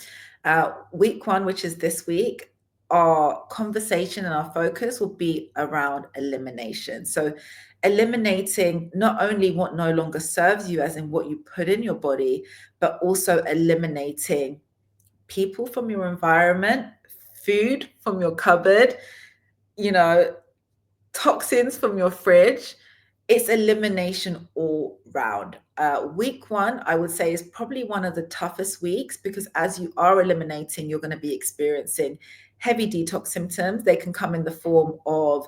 S1: Week 1, which is this week, our conversation and our focus will be around elimination. So eliminating not only what no longer serves you, as in what you put in your body, but also eliminating people from your environment, food from your cupboard, toxins from your fridge. It's elimination all round. Week 1, I would say, is probably one of the toughest weeks, because as you are eliminating, you're going to be experiencing heavy detox symptoms. They can come in the form of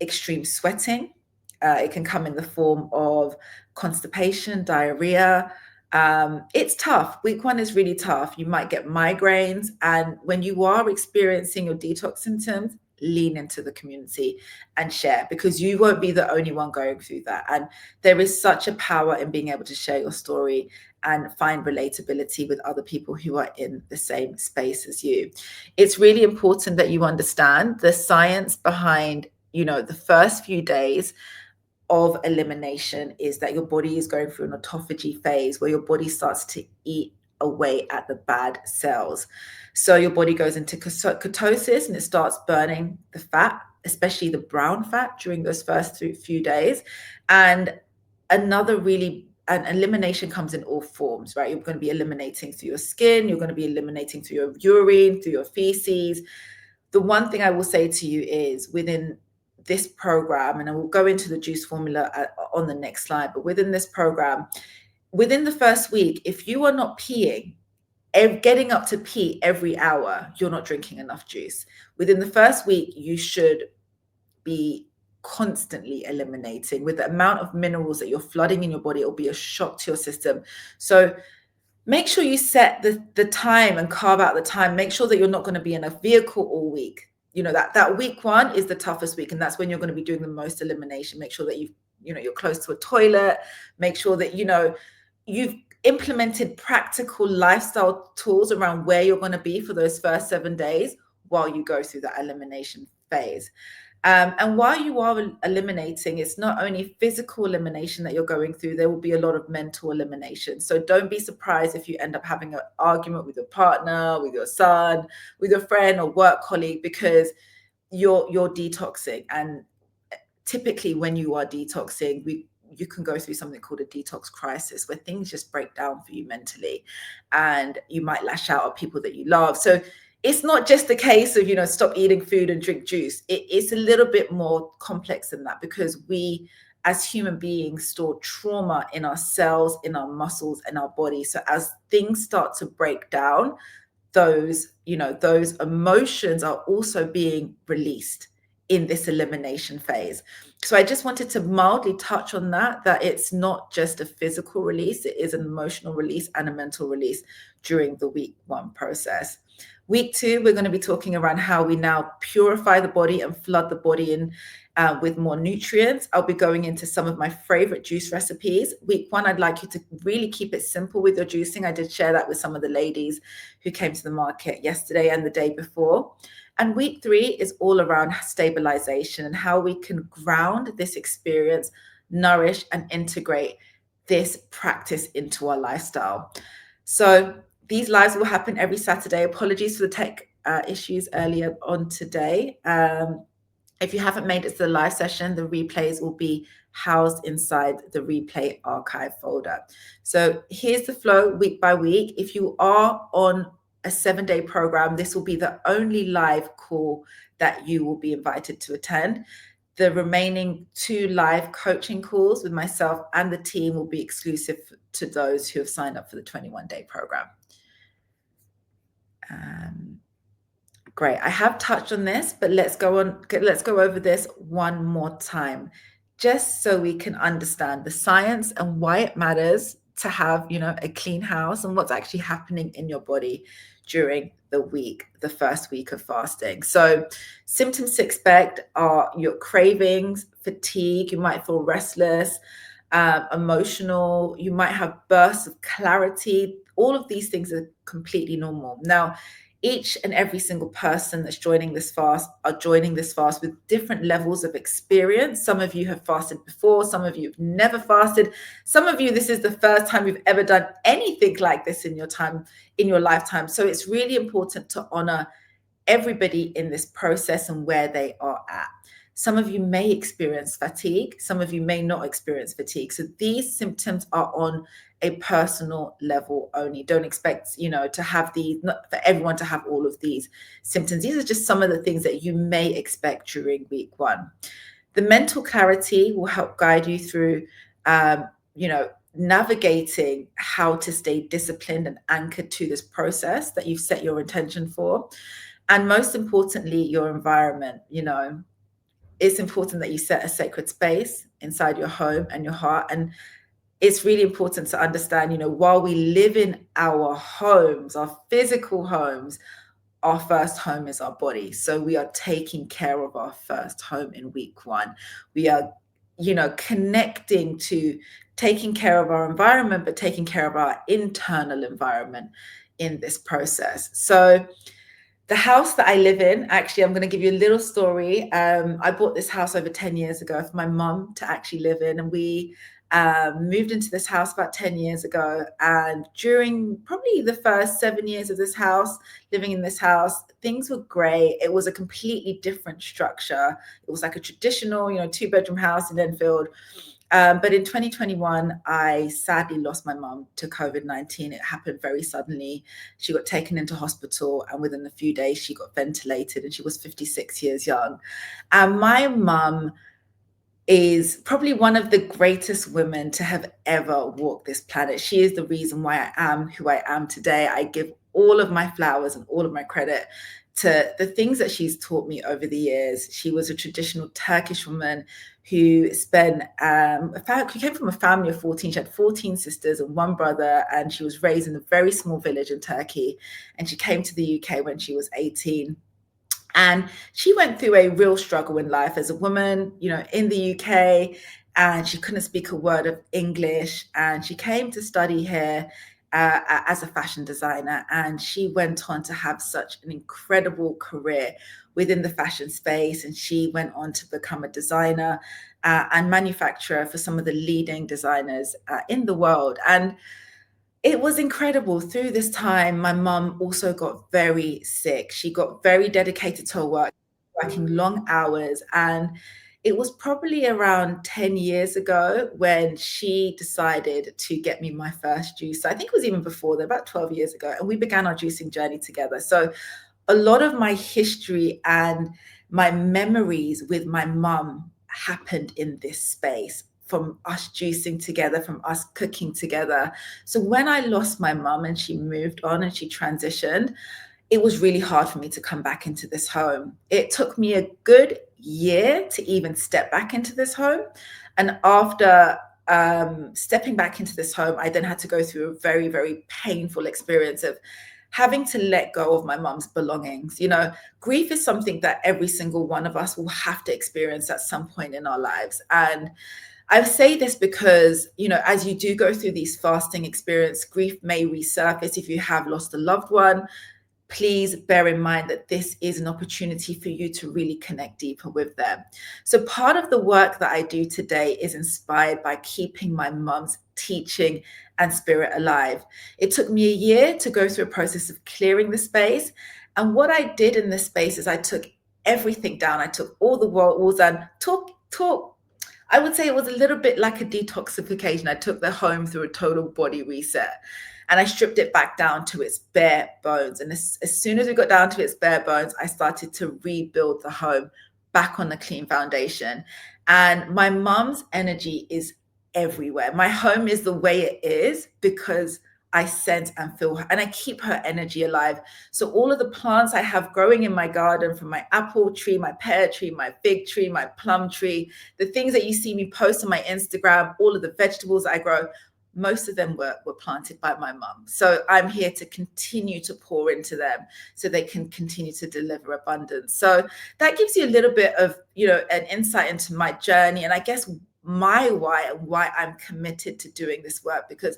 S1: extreme sweating. It can come in the form of constipation, diarrhea. It's tough. Week 1 is really tough. You might get migraines. And when you are experiencing your detox symptoms, lean into the community and share, because you won't be the only one going through that. And there is such a power in being able to share your story and find relatability with other people who are in the same space as you. It's really important that you understand the science behind, the first few days of elimination is that your body is going through an autophagy phase where your body starts to eat away at the bad cells. So your body goes into ketosis and it starts burning the fat, especially the brown fat, during those first few days. And an elimination comes in all forms, right? You're going to be eliminating through your skin, you're going to be eliminating through your urine, through your feces. The one thing I will say to you is, within this program, and I will go into the juice formula on the next slide, but within this program, within the first week, if you are not peeing getting up to pee every hour, you're not drinking enough juice. Within the first week, you should be constantly eliminating. With the amount of minerals that you're flooding in your body, it'll be a shock to your system. So make sure you set the time and carve out the time. Make sure that you're not going to be in a vehicle all week. You know, that week one is the toughest week, and that's when you're going to be doing the most elimination. Make sure that you're close to a toilet. Make sure that you've implemented practical lifestyle tools around where you're going to be for those first 7 days while you go through that elimination phase. And while you are eliminating, it's not only physical elimination that you're going through, there will be a lot of mental elimination. So don't be surprised if you end up having an argument with your partner, with your son, with your friend or work colleague, because you're detoxing. And typically when you are detoxing, you can go through something called a detox crisis, where things just break down for you mentally, and you might lash out at people that you love. So it's not just a case of, stop eating food and drink juice. It's a little bit more complex than that, because we as human beings store trauma in our cells, in our muscles, and our body. So as things start to break down, those emotions are also being released in this elimination phase. So I just wanted to mildly touch on that it's not just a physical release, it is an emotional release and a mental release during the week 1 process. Week 2, we're going to be talking around how we now purify the body and flood the body in with more nutrients. I'll be going into some of my favorite juice recipes. Week 1, I'd like you to really keep it simple with your juicing. I did share that with some of the ladies who came to the market yesterday and the day before. And week 3 is all around stabilization and how we can ground this experience, nourish and integrate this practice into our lifestyle. So these lives will happen every Saturday. Apologies for the tech issues earlier on today. If you haven't made it to the live session, the replays will be housed inside the replay archive folder. So here's the flow week by week. If you are on a 7-day program, this will be the only live call that you will be invited to attend. The remaining 2 live coaching calls with myself and the team will be exclusive to those who have signed up for the 21-day program. Great. I have touched on this, but let's go over this one more time, just so we can understand the science and why it matters to have, a clean house and what's actually happening in your body during the first week of fasting. So symptoms to expect are your cravings, fatigue, you might feel restless, emotional, you might have bursts of clarity. All of these things are completely normal. Now, each and every single person that's joining this fast are joining this fast with different levels of experience. Some of you have fasted before, some of you have never fasted. Some of you, this is the first time you've ever done anything like this in your lifetime. So it's really important to honor everybody in this process and where they are at. Some of you may experience fatigue. Some of you may not experience fatigue. So these symptoms are on a personal level only. Don't expect, to have these, not for everyone to have all of these symptoms. These are just some of the things that you may expect during week 1. The mental clarity will help guide you through, navigating how to stay disciplined and anchored to this process that you've set your intention for. And most importantly, your environment. It's important that you set a sacred space inside your home and your heart. And it's really important to understand, while we live in our homes, our physical homes, our first home is our body. So we are taking care of our first home in week 1. We are, connecting to taking care of our environment, but taking care of our internal environment in this process. So the house that I live in, actually, I'm going to give you a little story. I bought this house over 10 years ago for my mum to actually live in. And we moved into this house about 10 years ago. And during probably the first 7 years of this house, living in this house, things were great. It was a completely different structure. It was like a traditional, 2-bedroom house in Enfield. But in 2021, I sadly lost my mum to COVID-19. It happened very suddenly. She got taken into hospital, and within a few days, she got ventilated, and she was 56 years young. And my mum is probably one of the greatest women to have ever walked this planet. She is the reason why I am who I am today. I give all of my flowers and all of my credit to the things that she's taught me over the years. She was a traditional Turkish woman who spent, who came from a family of 14. She had 14 sisters and one brother, and she was raised in a very small village in Turkey. And she came to the UK when she was 18. And she went through a real struggle in life as a woman, in the UK, and she couldn't speak a word of English. And she came to study here as a fashion designer. And she went on to have such an incredible career within the fashion space. And she went on to become a designer and manufacturer for some of the leading designers in the world. And it was incredible. Through this time, my mum also got very sick. She got very dedicated to her work, working long hours. And it was probably around 10 years ago when she decided to get me my first juicer. I think it was even before that, about 12 years ago. And we began our juicing journey together. So a lot of my history and my memories with my mum happened in this space, from us juicing together, from us cooking together. So when I lost my mum and she moved on and she transitioned, it was really hard for me to come back into this home. It took me a good year to even step back into this home. And after stepping back into this home, I then had to go through a very, very painful experience of having to let go of my mum's belongings. Grief is something that every single one of us will have to experience at some point in our lives. And I say this because, as you do go through these fasting experience, grief may resurface if you have lost a loved one. Please bear in mind that this is an opportunity for you to really connect deeper with them. So part of the work that I do today is inspired by keeping my mum's teaching and spirit alive. It took me a year to go through a process of clearing the space. And what I did in this space is I took everything down. I took all the walls and talk. I would say it was a little bit like a detoxification. I took the home through a total body reset, and I stripped it back down to its bare bones. And as soon as we got down to its bare bones, I started to rebuild the home back on the clean foundation. And my mum's energy is everywhere. My home is the way it is because I sense and feel her, and I keep her energy alive. So all of the plants I have growing in my garden, from my apple tree, my pear tree, my fig tree, my plum tree, the things that you see me post on my Instagram, all of the vegetables I grow, most of them were planted by my mum. So I'm here to continue to pour into them so they can continue to deliver abundance. So that gives you a little bit of, an insight into my journey, and I guess my why I'm committed to doing this work, because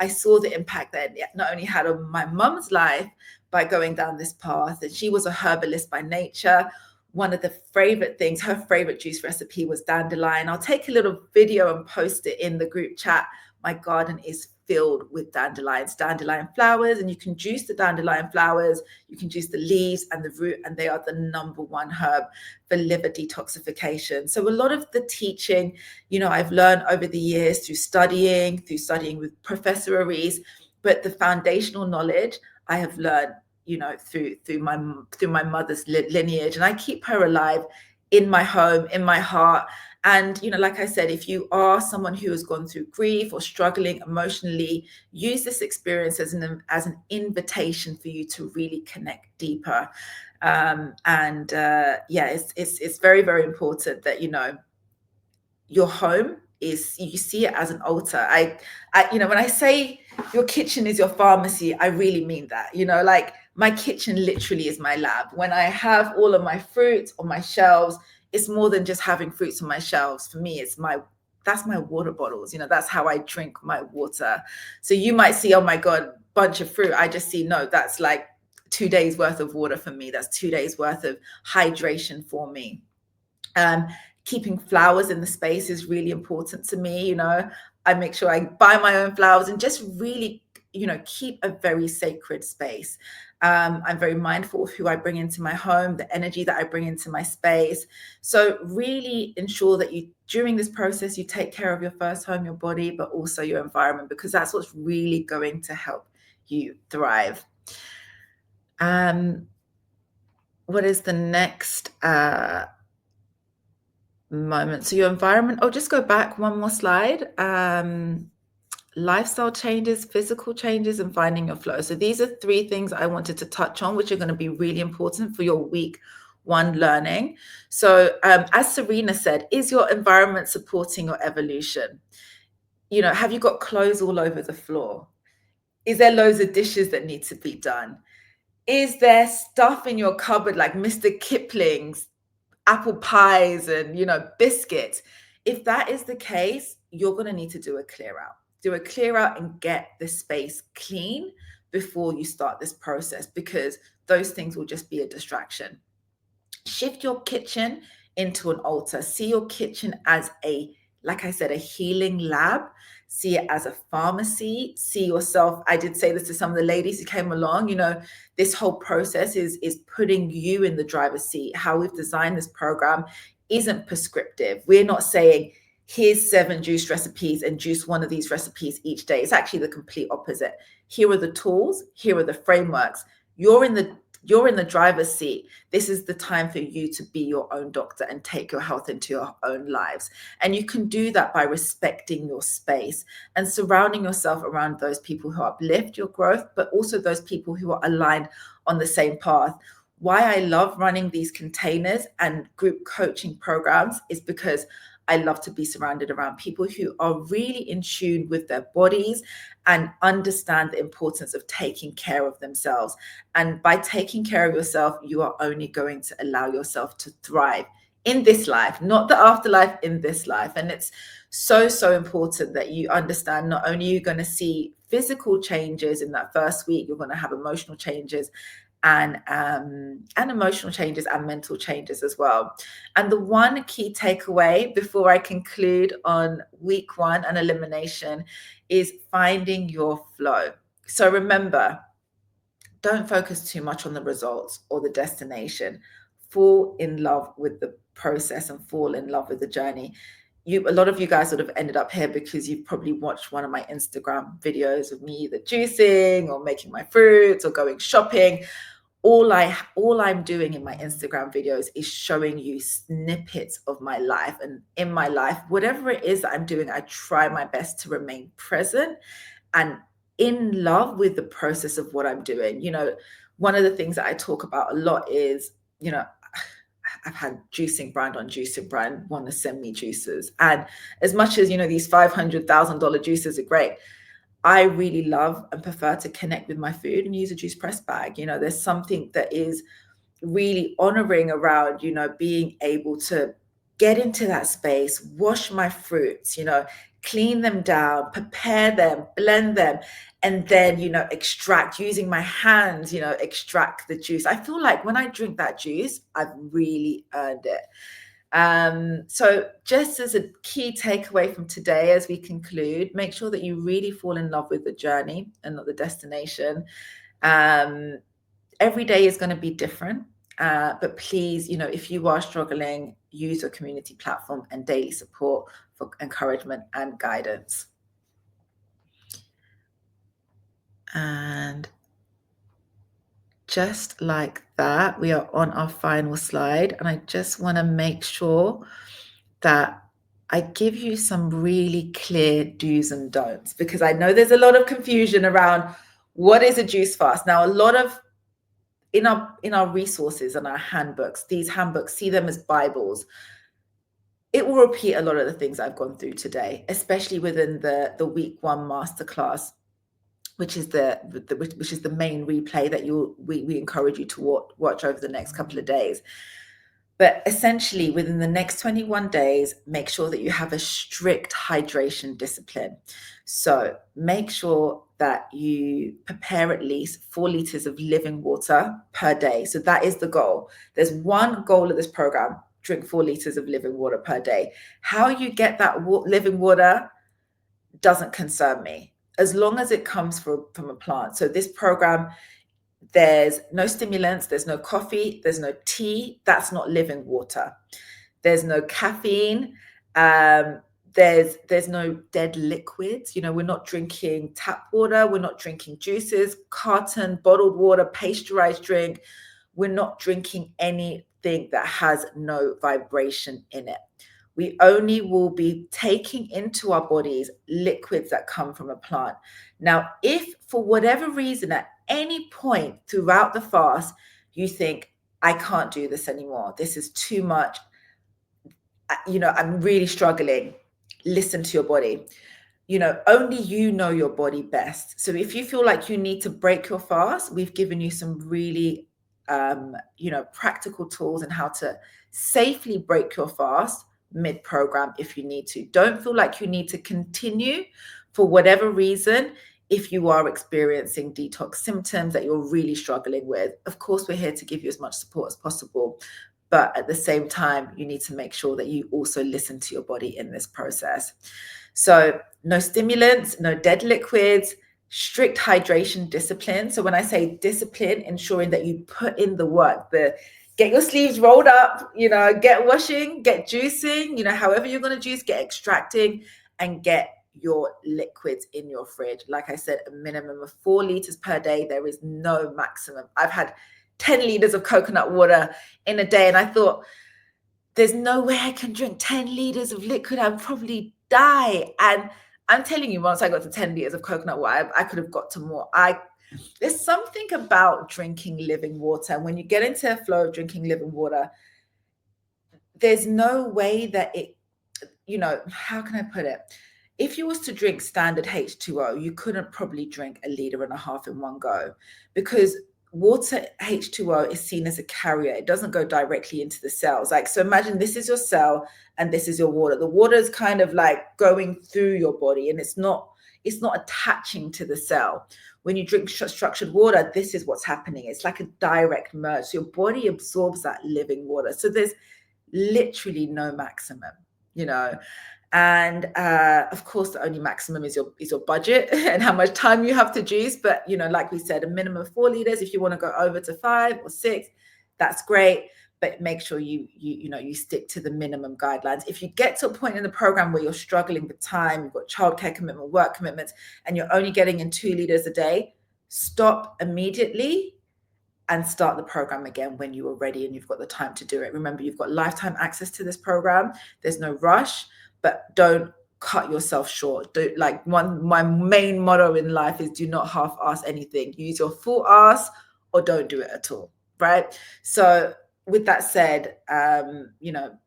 S1: I saw the impact that it not only had on my mum's life by going down this path, and she was a herbalist by nature. One of the favorite things, her favorite juice recipe was dandelion. I'll take a little video and post it in the group chat. My garden is filled with dandelion flowers, and you can juice the dandelion flowers, you can juice the leaves and the root, and they are the number one herb for liver detoxification. So a lot of the teaching, I've learned over the years through studying with Professor Aries, but the foundational knowledge I have learned, through my mother's lineage, and I keep her alive in my home, in my heart. And, like I said, if you are someone who has gone through grief or struggling emotionally, use this experience as an invitation for you to really connect deeper. It's very, very important that, your home is, you see it as an altar. I when I say your kitchen is your pharmacy, I really mean that. Like, my kitchen literally is my lab. When I have all of my fruits on my shelves, it's more than just having fruits on my shelves. For me, that's my water bottles. That's how I drink my water. So you might see, oh my God, bunch of fruit. I just see, no, that's like 2 days worth of water for me. That's 2 days worth of hydration for me. Keeping flowers in the space is really important to me. I make sure I buy my own flowers and just really, keep a very sacred space. I'm very mindful of who I bring into my home, the energy that I bring into my space. So really ensure that during this process, you take care of your first home, your body, but also your environment, because that's what's really going to help you thrive. What is the next moment? So your environment, just go back one more slide. lifestyle changes, physical changes, and finding your flow. So these are 3 things I wanted to touch on, which are going to be really important for your week 1 learning. So as Serena said, is your environment supporting your evolution? You know, have you got clothes all over the floor? Is there loads of dishes that need to be done? Is there stuff in your cupboard like Mr. Kipling's apple pies and, you know, biscuits? If that is the case, you're going to need to do a clear out. Do a clear out and get the space clean before you start this process, because those things will just be a distraction. Shift your kitchen into an altar. See your kitchen as a, like I said, a healing lab. See it as a pharmacy. See yourself. I did say this to some of the ladies who came along. You know, this whole process is putting you in the driver's seat. How we've designed this program isn't prescriptive. We're not saying, here's 7 juice recipes and juice one of these recipes each day. It's actually the complete opposite. Here are the tools. Here are the frameworks. You're in the driver's seat. This is the time for you to be your own doctor and take your health into your own lives. And you can do that by respecting your space and surrounding yourself around those people who uplift your growth, but also those people who are aligned on the same path. Why I love running these containers and group coaching programs is because I love to be surrounded around people who are really in tune with their bodies and understand the importance of taking care of themselves. And by taking care of yourself, you are only going to allow yourself to thrive in this life, not the afterlife, in this life. And it's so, so important that you understand not only are you going to see physical changes in that first week, you're going to have emotional changes and emotional changes and mental changes as well. And the one key takeaway before I conclude on week 1 and elimination is finding your flow. So remember, don't focus too much on the results or the destination. Fall in love with the process and fall in love with the journey. A lot of you guys would have ended up here because you've probably watched one of my Instagram videos of me either juicing or making my fruits or going shopping. All I'm doing in my Instagram videos is showing you snippets of my life. And in my life, whatever it is that I'm doing, I try my best to remain present and in love with the process of what I'm doing. You know, one of the things that I talk about a lot is, you know, I've had juicing brand on juicing brand want to send me juices. And as much as, you know, these $500,000 juices are great, I really love and prefer to connect with my food and use a juice press bag. You know, there's something that is really honoring around, you know, being able to get into that space, wash my fruits, you know, clean them down, prepare them, blend them, and then, you know, extract using my hands, you know, extract the juice. I feel like when I drink that juice, I've really earned it. So just as a key takeaway from today, as we conclude, make sure that you really fall in love with the journey and not the destination. Every day is going to be different. But please, you know, if you are struggling, use your community platform and daily support for encouragement and guidance. And just like that, we are on our final slide. And I just want to make sure that I give you some really clear do's and don'ts, because I know there's a lot of confusion around what is a juice fast. Now, a lot of in our resources and our handbooks, these handbooks, see them as Bibles. It will repeat a lot of the things I've gone through today, especially within the week 1 masterclass, which is the main replay that we encourage you to watch over the next couple of days. But essentially, within the next 21 days, make sure that you have a strict hydration discipline. So make sure that you prepare at least 4 liters of living water per day. So that is the goal. There's one goal of this program: drink 4 liters of living water per day. How you get that living water doesn't concern me, as long as it comes from a plant. So this program, there's no stimulants, there's no coffee, there's no tea. That's not living water. There's no caffeine. There's no dead liquids. You know, we're not drinking tap water. We're not drinking juices, carton, bottled water, pasteurized drink. We're not drinking anything that has no vibration in it. We only will be taking into our bodies liquids that come from a plant. Now, if for whatever reason at any point throughout the fast, you think, I can't do this anymore, this is too much, I'm really struggling, listen to your body. Only you know your body best. So if you feel like you need to break your fast, we've given you some really, practical tools on how to safely break your fast mid-program if you need to. Don't feel like you need to continue for whatever reason. If you are experiencing detox symptoms that you're really struggling with, of course, we're here to give you as much support as possible. But at the same time, you need to make sure that you also listen to your body in this process. So no stimulants, no dead liquids, strict hydration discipline. So when I say discipline, ensuring that you put in the work, get your sleeves rolled up, get washing, get juicing, however you're going to juice, get extracting, and get your liquids in your fridge. Like I said, a minimum of 4 liters per day. There is no maximum. I've had 10 liters of coconut water in a day, and I thought, there's no way I can drink 10 liters of liquid. I'd probably die. And I'm telling you, once I got to 10 liters of coconut water, I could have got to more. There's something about drinking living water. And when you get into a flow of drinking living water, there's no way that how can I put it? If you was to drink standard H2O, you couldn't probably drink 1.5 liters in one go, because water H2O is seen as a carrier. It doesn't go directly into the cells. So imagine this is your cell and this is your water. The water is kind of like going through your body, and it's not attaching to the cell. When you drink structured water, this is what's happening. It's like a direct merge. So your body absorbs that living water. So there's literally no maximum, and of course the only maximum is your budget and how much time you have to juice. But like we said, a minimum of 4 liters. If you want to go over to 5 or 6, that's great, but make sure you stick to the minimum guidelines. If you get to a point in the program where you're struggling with time, you've got childcare commitment, work commitments, and you're only getting in 2 liters a day, stop immediately and start the program again when you are ready and you've got the time to do it. Remember, you've got lifetime access to this program. There's no rush, but don't cut yourself short. My main motto in life is do not half-ass anything. Use your full ass or don't do it at all, right? So with that said,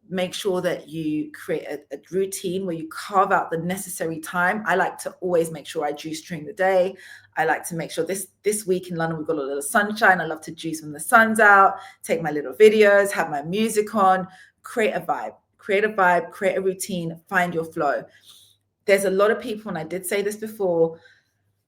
S1: make sure that you create a routine where you carve out the necessary time. I like to always make sure I juice during the day. I like to make sure this week in London, we've got a little sunshine. I love to juice when the sun's out, take my little videos, have my music on, create a vibe, create a routine, find your flow. There's a lot of people, and I did say this before,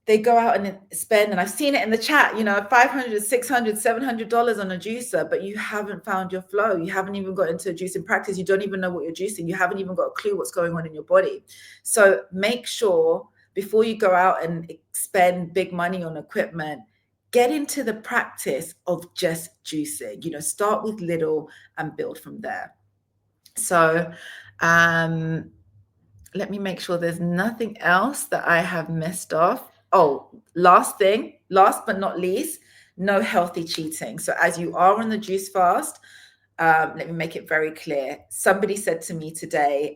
S1: they go out and spend, and I've seen it in the chat, $500, $600, $700 on a juicer, but you haven't found your flow. You haven't even got into a juicing practice. You don't even know what you're juicing. You haven't even got a clue what's going on in your body. So make sure before you go out and spend big money on equipment, get into the practice of just juicing. Start with little and build from there. So let me make sure there's nothing else that I have missed off. Oh, last but not least, no healthy cheating. So as you are on the juice fast, let me make it very clear. Somebody said to me today,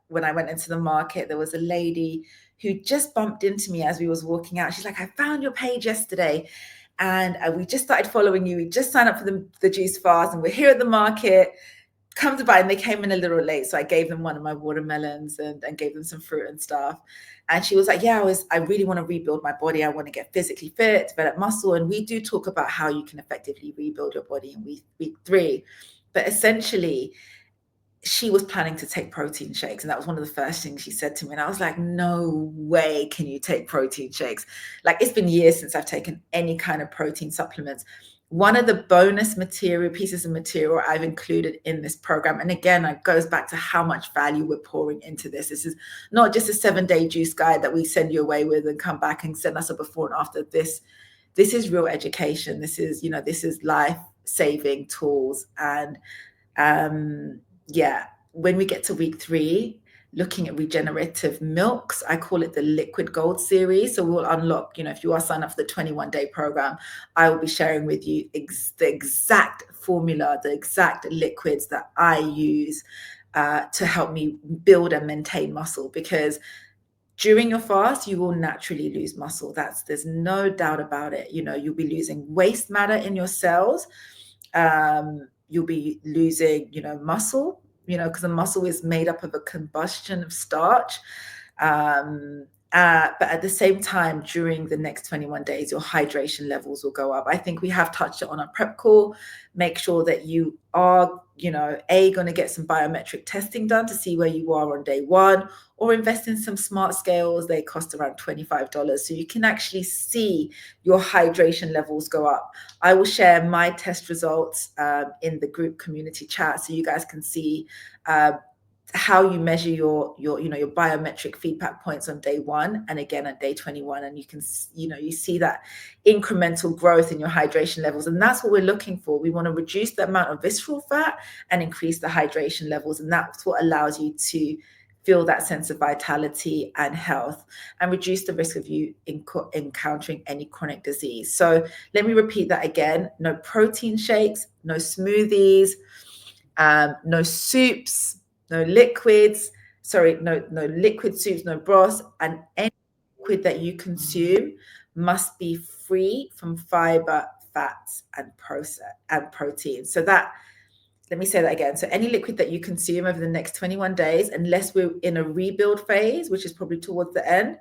S1: when I went into the market, there was a lady who just bumped into me as we was walking out. She's like, I found your page yesterday and we just started following you. We just signed up for the juice fast and we're here at the market. Come to buy, and they came in a little late, so I gave them one of my watermelons and gave them some fruit and stuff. And she was like, yeah, I really want to rebuild my body. I want to get physically fit, develop muscle. And we do talk about how you can effectively rebuild your body in week 3. But essentially, she was planning to take protein shakes. And that was one of the first things she said to me. And I was like, no way can you take protein shakes. Like, it's been years since I've taken any kind of protein supplements. One of the bonus pieces of material I've included in this program, and again, it goes back to how much value we're pouring into this. This is not just a 7-day juice guide that we send you away with and come back and send us a before and after. This is real education. This is life-saving tools. And when we get to week 3, looking at regenerative milks, I call it the Liquid Gold series. So we'll unlock, if you are signed up for the 21-day program, I will be sharing with you the exact formula, the exact liquids that I use to help me build and maintain muscle, because during your fast, you will naturally lose muscle. There's no doubt about it. You'll be losing waste matter in your cells. You'll be losing, muscle, because the muscle is made up of a combustion of starch. But at the same time, during the next 21 days, your hydration levels will go up. I think we have touched it on our prep call. Make sure that you are, going to get some biometric testing done to see where you are on day one, or invest in some smart scales. They cost around $25. So you can actually see your hydration levels go up. I will share my test results in the group community chat, so you guys can see how you measure your biometric feedback points on day 1 and again on day 21, and you can you see that incremental growth in your hydration levels. And that's what we're looking for. We want to reduce the amount of visceral fat and increase the hydration levels, and that's what allows you to feel that sense of vitality and health, and reduce the risk of you encountering any chronic disease. So let me repeat that again: no protein shakes, no smoothies, no soups, no liquids, no liquid soups, no broths, and any liquid that you consume must be free from fiber, fats, and protein. So let me say that again. So any liquid that you consume over the next 21 days, unless we're in a rebuild phase, which is probably towards the end,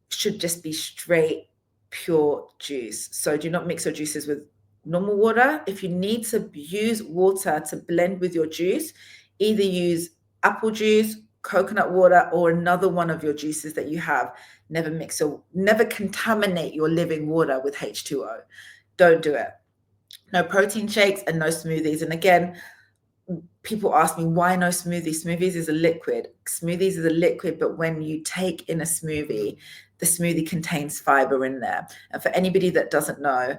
S1: should just be straight, pure juice. So do not mix your juices with normal water. If you need to use water to blend with your juice, either use apple juice, coconut water, or another one of your juices that you have. Never contaminate your living water with H2O. Don't do it. No protein shakes and no smoothies. And again, people ask me, why no smoothies? Smoothies is a liquid. Smoothies is a liquid, but when you take in a smoothie, the smoothie contains fiber in there. And for anybody that doesn't know,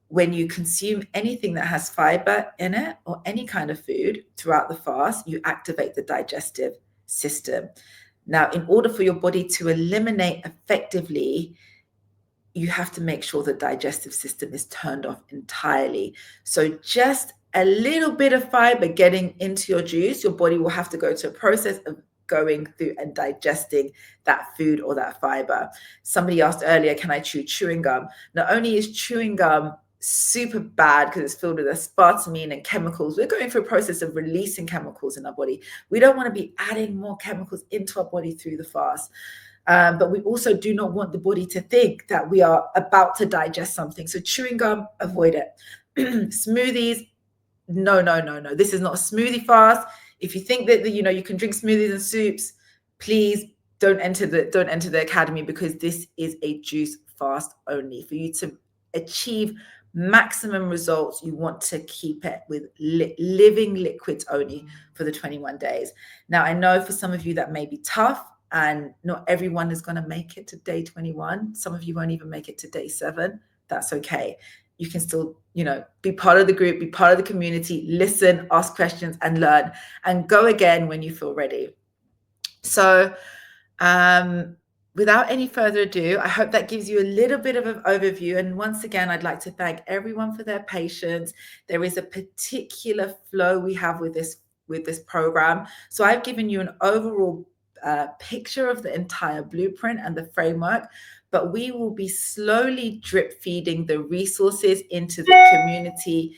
S1: when you consume anything that has fiber in it, or any kind of food throughout the fast, you activate the digestive system. Now, in order for your body to eliminate effectively, you have to make sure the digestive system is turned off entirely. So just a little bit of fiber getting into your juice, your body will have to go to a process of going through and digesting that food or that fiber. Somebody asked earlier, can I chew chewing gum? Not only is chewing gum super bad because it's filled with aspartame and chemicals, we're going through a process of releasing chemicals in our body. We don't want to be adding more chemicals into our body through the fast. But we also do not want the body to think that we are about to digest something. So chewing gum, avoid it. Smoothies, no. This is not a smoothie fast. If you think that you can drink smoothies and soups, please don't enter the academy, because this is a juice fast only. For you to achieve maximum results, you want to keep it with living liquids only for the 21 days. Now, I know for some of you that may be tough, and not everyone is going to make it to day 21. Some of you won't even make it to day 7. That's okay. You can still, be part of the group, be part of the community, listen, ask questions, and learn, and go again when you feel ready. So, without any further ado, I hope that gives you a little bit of an overview. And once again, I'd like to thank everyone for their patience. There is a particular flow we have with this program. So I've given you an overall picture of the entire blueprint and the framework, but we will be slowly drip feeding the resources into the community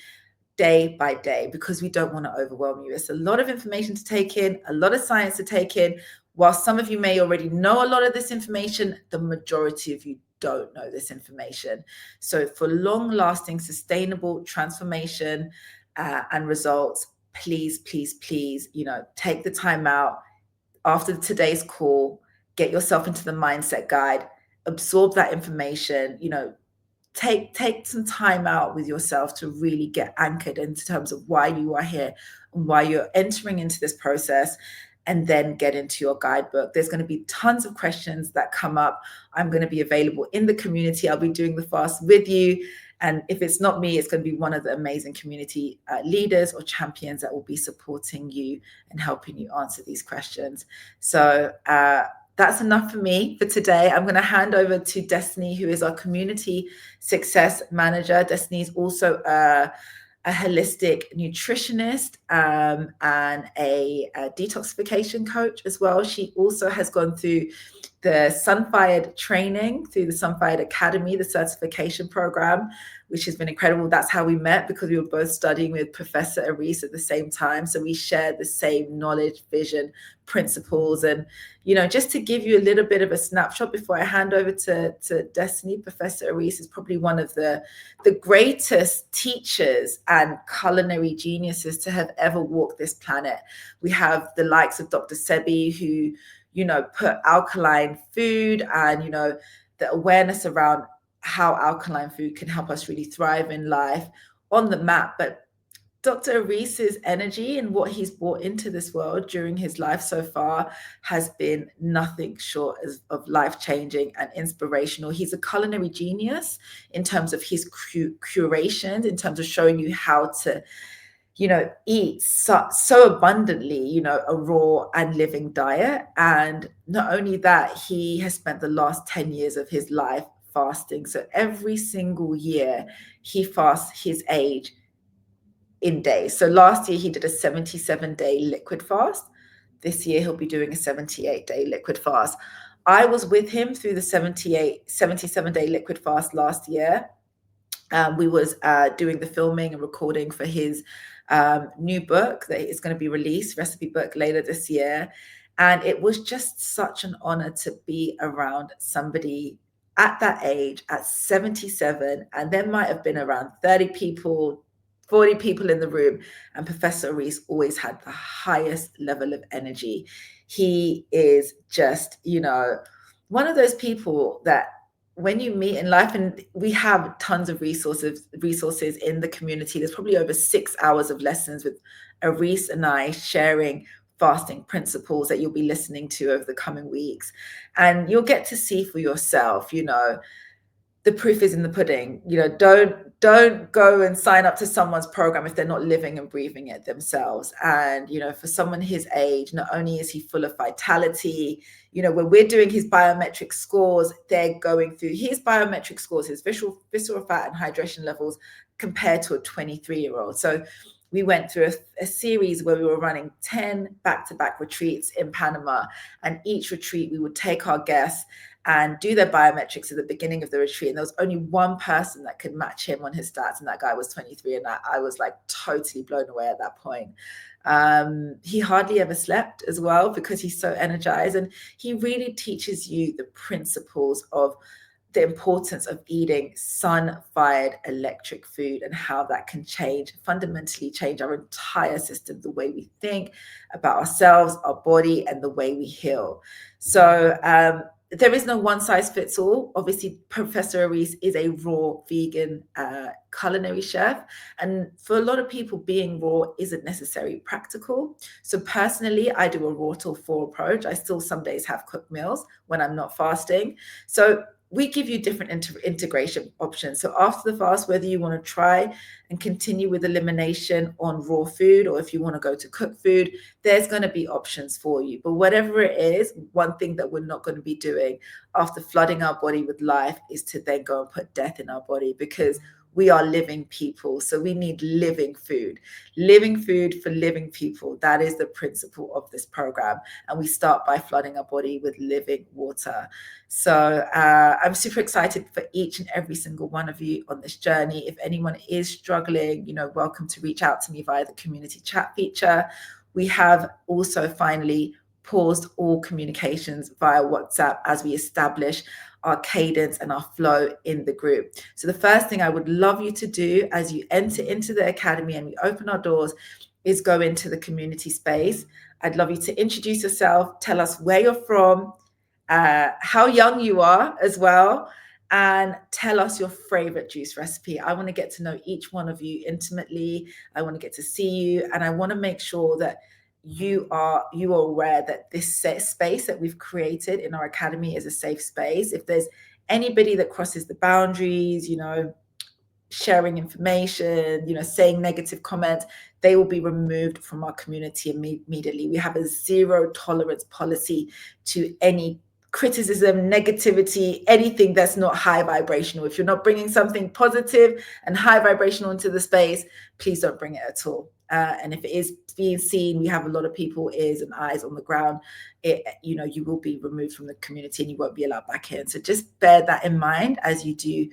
S1: day by day, because we don't want to overwhelm you. It's a lot of information to take in, a lot of science to take in. While some of you may already know a lot of this information, the majority of you don't know this information. So for long-lasting, sustainable transformation and results, please, take the time out after today's call, get yourself into the mindset guide, absorb that information, take some time out with yourself to really get anchored in terms of why you are here and why you're entering into this process, and then get into your guidebook. There's going to be tons of questions that come up. I'm going to be available in the community. I'll be doing the fast with you. And if it's not me, it's going to be one of the amazing community leaders or champions that will be supporting you and helping you answer these questions. So that's enough for me for today. I'm going to hand over to Destiny, who is our community success manager. Destiny is also a holistic nutritionist, and a detoxification coach as well. She also has gone through the Sunfired training through the Sunfired Academy, the certification program, which has been incredible. That's how we met, because we were both studying with Professor Aris at the same time. So we shared the same knowledge, vision, principles. And, you know, just to give you a little bit of a snapshot before I hand over to Destiny, Professor Aris is probably one of the greatest teachers and culinary geniuses to have ever walked this planet. We have the likes of Dr. Sebi, who, you know, put alkaline food and, you know, the awareness around how alkaline food can help us really thrive in life on the map. But Dr. Aris's energy and what he's brought into this world during his life so far has been nothing short of life-changing and inspirational. He's a culinary genius in terms of his curations, in terms of showing you how to, you know, eat so abundantly, you know, a raw and living diet. And not only that, he has spent the last 10 years of his life fasting. So every single year he fasts his age in days. So last year he did a 77-day liquid fast. This year he'll be doing a 78-day liquid fast. I was with him through the 77-day liquid fast last year. We was doing the filming and recording for his new book that is going to be released, recipe book, later this year. And it was just such an honor to be around somebody at that age, at 77, and there might have been around 30 people, 40 people in the room, and Professor Reese always had the highest level of energy. He is just, you know, one of those people that when you meet in life, and we have tons of resources in the community. There's probably over 6 hours of lessons with Aris and I sharing fasting principles that you'll be listening to over the coming weeks. And you'll get to see for yourself, you know, the proof is in the pudding. You know, don't go and sign up to someone's program if they're not living and breathing it themselves. And, you know, for someone his age, not only is he full of vitality, you know, when we're doing his biometric scores, they're going through his biometric scores, his visceral fat and hydration levels compared to a 23-year-old. So we went through a series where we were running 10 back-to-back retreats in Panama. And each retreat, we would take our guests and do their biometrics at the beginning of the retreat. And there was only one person that could match him on his stats, and that guy was 23. And I was like totally blown away at that point. He hardly ever slept as well because he's so energized. And he really teaches you the principles of the importance of eating sun-fired electric food and how that can fundamentally change our entire system, the way we think about ourselves, our body, and the way we heal. So there is no one size fits all. Obviously, Professor Aris is a raw vegan culinary chef. And for a lot of people, being raw isn't necessarily practical. So personally, I do a raw till full approach. I still some days have cooked meals when I'm not fasting. So we give you different integration options. So after the fast, whether you want to try and continue with elimination on raw food, or if you want to go to cooked food, there's going to be options for you. But whatever it is, one thing that we're not going to be doing after flooding our body with life is to then go and put death in our body, because we are living people. So we need living food for living people. That is the principle of this program. And we start by flooding our body with living water. So I'm super excited for each and every single one of you on this journey. If anyone is struggling, you know, welcome to reach out to me via the community chat feature. We have also finally paused all communications via WhatsApp as we establish our cadence and our flow in the group. So the first thing I would love you to do as you enter into the academy and we open our doors is go into the community space. I'd love you to introduce yourself, tell us where you're from, how young you are as well, and tell us your favorite juice recipe. I want to get to know each one of you intimately. I want to get to see you, and I want to make sure that you are aware that this space that we've created in our academy is a safe space. If there's anybody that crosses the boundaries, you know, sharing information, you know, saying negative comments, they will be removed from our community immediately. We have a zero tolerance policy to any criticism, negativity, anything that's not high vibrational. If you're not bringing something positive and high vibrational into the space, please don't bring it at all. And if it is being seen, we have a lot of people, ears and eyes on the ground. You will be removed from the community and you won't be allowed back in. So just bear that in mind as you do,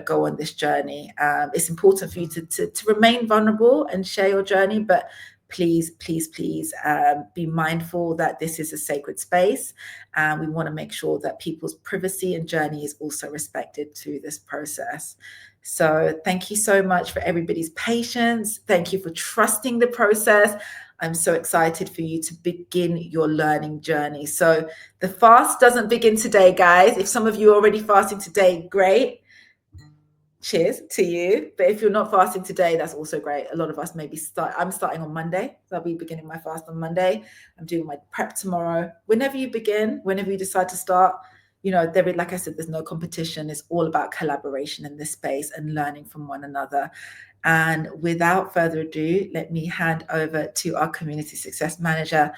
S1: go on this journey. It's important for you to remain vulnerable and share your journey, but please be mindful that this is a sacred space, and we want to make sure that people's privacy and journey is also respected through this process. So thank you so much for everybody's patience. Thank you for trusting the process. I'm so excited for you to begin your learning journey. So the fast doesn't begin today, guys. If some of you are already fasting today, great. Cheers to you. But if you're not fasting today, that's also great. A lot of us I'm starting on Monday. So I'll be beginning my fast on Monday. I'm doing my prep tomorrow. Whenever you begin, whenever you decide to start, like I said, there's no competition. It's all about collaboration in this space and learning from one another. And without further ado, let me hand over to our community success manager,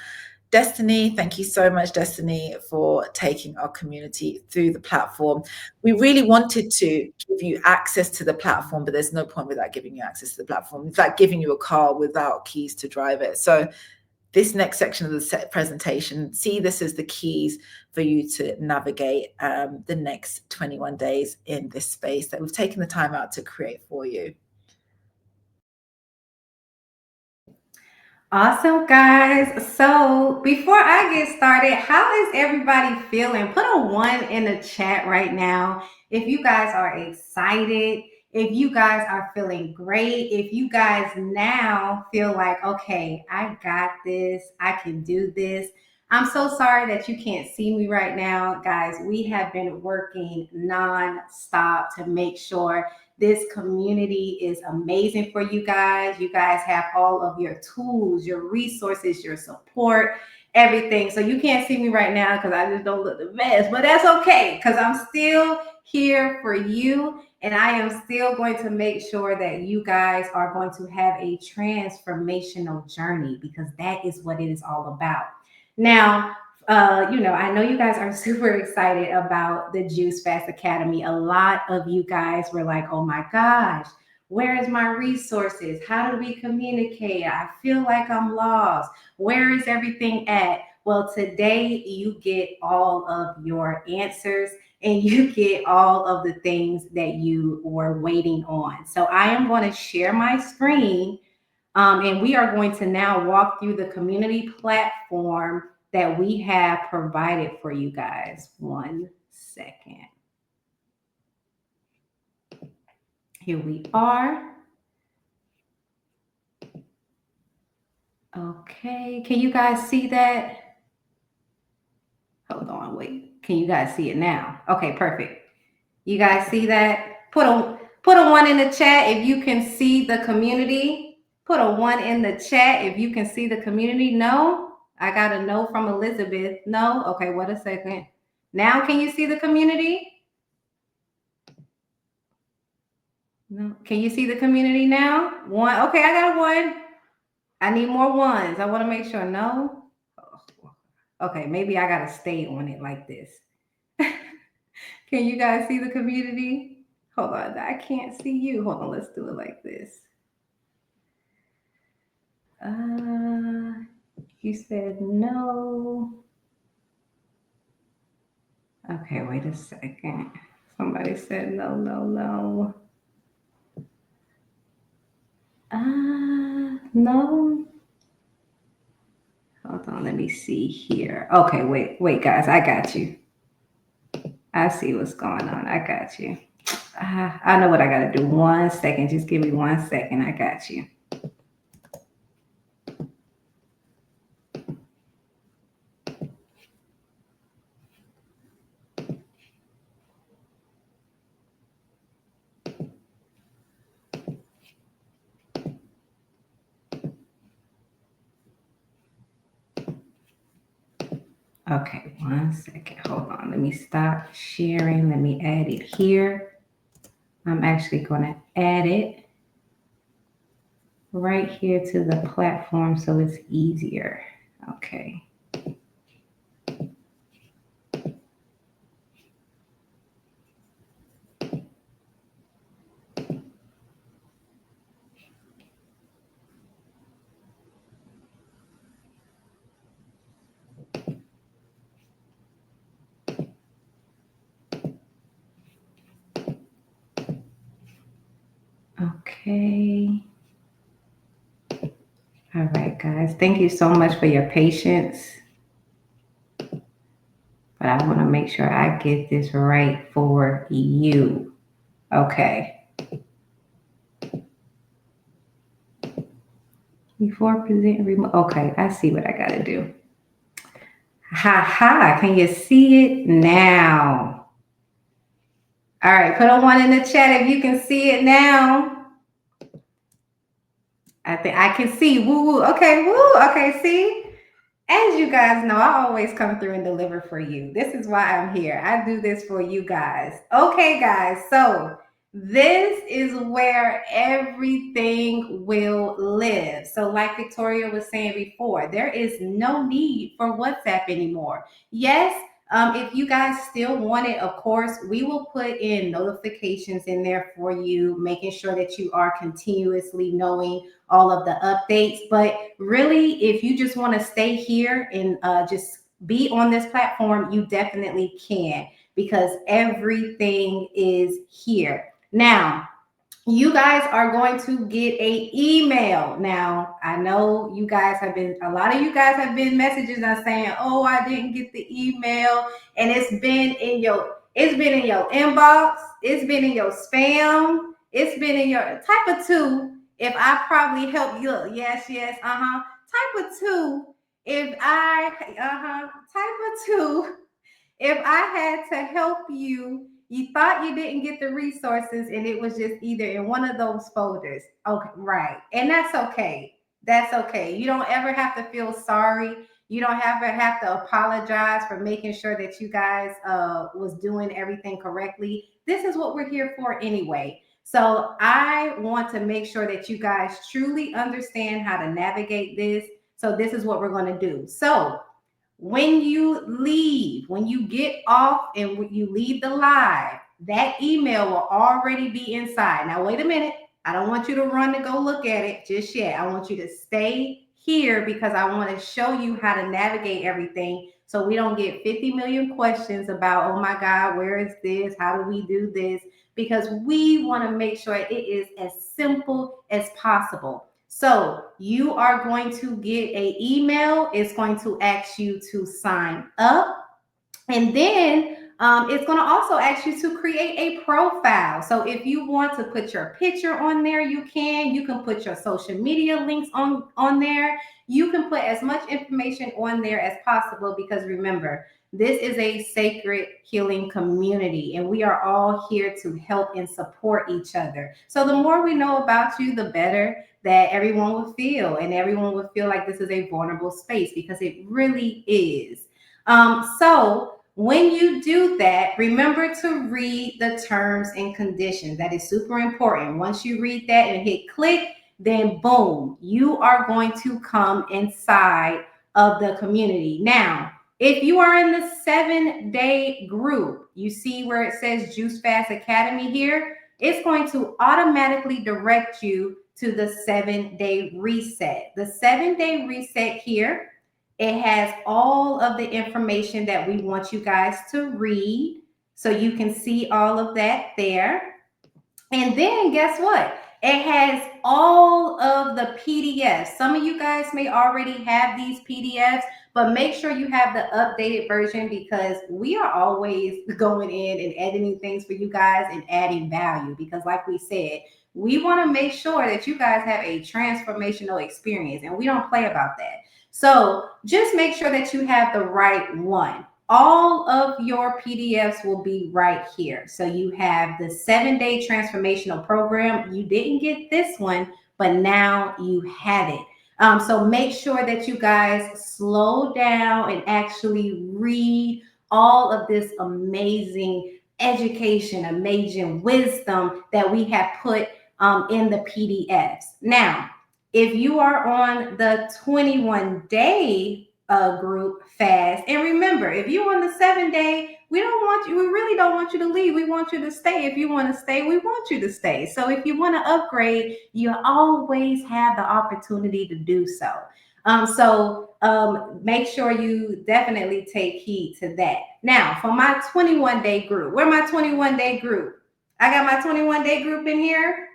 S1: Destiny. Thank you so much, Destiny, for taking our community through the platform. We really wanted to give you access to the platform, but there's no point without giving you access to the platform. It's like giving you a car without keys to drive it. So this next section of the presentation, see this as the keys for you to navigate the next 21 days in this space that we've taken the time out to create for you.
S7: Awesome, guys. So before I get started, how is everybody feeling? Put a 1 in the chat right now if you guys are excited, if you guys are feeling great, if you guys now feel like, okay, I got this, I can do this. I'm so sorry that you can't see me right now, guys. We have been working non-stop to make sure this community is amazing for you guys. You guys have all of your tools, your resources, your support, everything. So you can't see me right now because I just don't look the best, but that's okay because I'm still here for you. And I am still going to make sure that you guys are going to have a transformational journey because that is what it is all about. Now, I know you guys are super excited about the Juice Fast Academy. A lot of you guys were like, oh my gosh, where is my resources? How do we communicate? I feel like I'm lost. Where is everything at? Well, today you get all of your answers and you get all of the things that you were waiting on. So I am going to share my screen and we are going to now walk through the community platform that we have provided for you guys. 1 second. Here we are. Okay, can you guys see that? Hold on, wait. Can you guys see it now? Okay, perfect. You guys see that? Put a 1 in the chat if you can see the community. Put a 1 in the chat if you can see the community. No? I got a no from Elizabeth. No? Okay, wait a second. Now can you see the community? No. Can you see the community now? 1. Okay, I got a 1. I need more 1s. I want to make sure. No? Okay, maybe I got to stay on it like this. Can you guys see the community? Hold on, I can't see you. Hold on, let's do it like this. You said no. Okay, wait a second. Somebody said no. No. Hold on, let me see here. Okay, wait, guys, I got you. I see what's going on. I got you. I know what I got to do. 1 second. Just give me 1 second. I got you. Okay, 1 second. Hold on. Let me stop sharing. Let me add it here. I'm actually going to add it right here to the platform so it's easier. Okay. Okay. All right, guys. Thank you so much for your patience. But I want to make sure I get this right for you. Okay. Before present remote. Okay, I see what I got to do. Ha ha. Can you see it now? All right. Put a 1 in the chat if you can see it now. I think I can see. Woo woo. Okay. Woo. Okay. See? As you guys know, I always come through and deliver for you. This is why I'm here. I do this for you guys. Okay, guys. So this is where everything will live. So like Victoria was saying before, there is no need for WhatsApp anymore. Yes, if you guys still want it, of course, we will put in notifications in there for you, making sure that you are continuously knowing all of the updates. But really, if you just want to stay here and just be on this platform, you definitely can, because everything is here. Now, you guys are going to get a email. Now, I know you guys have been, a lot of you guys have been messages now saying, oh, I didn't get the email. And it's been in your inbox. It's been in your spam. It's been in your type of 2. If I probably help you, yes, type of 2. If I, type of 2. If I had to help you, you thought you didn't get the resources and it was just either in one of those folders. Okay, right. And that's okay. That's okay. You don't ever have to feel sorry. You don't ever have to apologize for making sure that you guys was doing everything correctly. This is what we're here for anyway. So I want to make sure that you guys truly understand how to navigate this. So this is what we're going to do. So when you leave, when you get off and when you leave the live, that email will already be inside. Now, wait a minute. I don't want you to run to go look at it just yet. I want you to stay here because I want to show you how to navigate everything so we don't get 50 million questions about, oh my God, where is this? How do we do this? Because we want to make sure it is as simple as possible. So you are going to get an email. It's going to ask you to sign up. And then it's going to also ask you to create a profile. So if you want to put your picture on there, you can. You can put your social media links on there. You can put as much information on there as possible because remember, this is a sacred healing community and we are all here to help and support each other. So the more we know about you, the better that everyone will feel, and everyone will feel like this is a vulnerable space because it really is. So when you do that, remember to read the terms and conditions. That is super important. Once you read that and hit click, then boom, you are going to come inside of the community. Now, if you are in the 7-day group, you see where it says Juice Fast Academy here, it's going to automatically direct you to the 7-day reset. The 7-day reset here, it has all of the information that we want you guys to read. So you can see all of that there. And then guess what? It has all of the PDFs. Some of you guys may already have these PDFs, but make sure you have the updated version because we are always going in and editing things for you guys and adding value. Because like we said, we want to make sure that you guys have a transformational experience and we don't play about that. So just make sure that you have the right one. All of your PDFs will be right here. So you have the 7-day transformational program. You didn't get this one, but now you have it. So make sure that you guys slow down and actually read all of this amazing education, amazing wisdom that we have put in the PDFs. Now, if you are on the 21-day group fast, and remember, if you're on the 7-day, we really don't want you to leave. We want you to stay. If you want to stay, we want you to stay. So if you want to upgrade, you always have the opportunity to do so. Make sure you definitely take heed to that. Now, for my 21-day group, where my 21-day group? I got my 21-day group in here.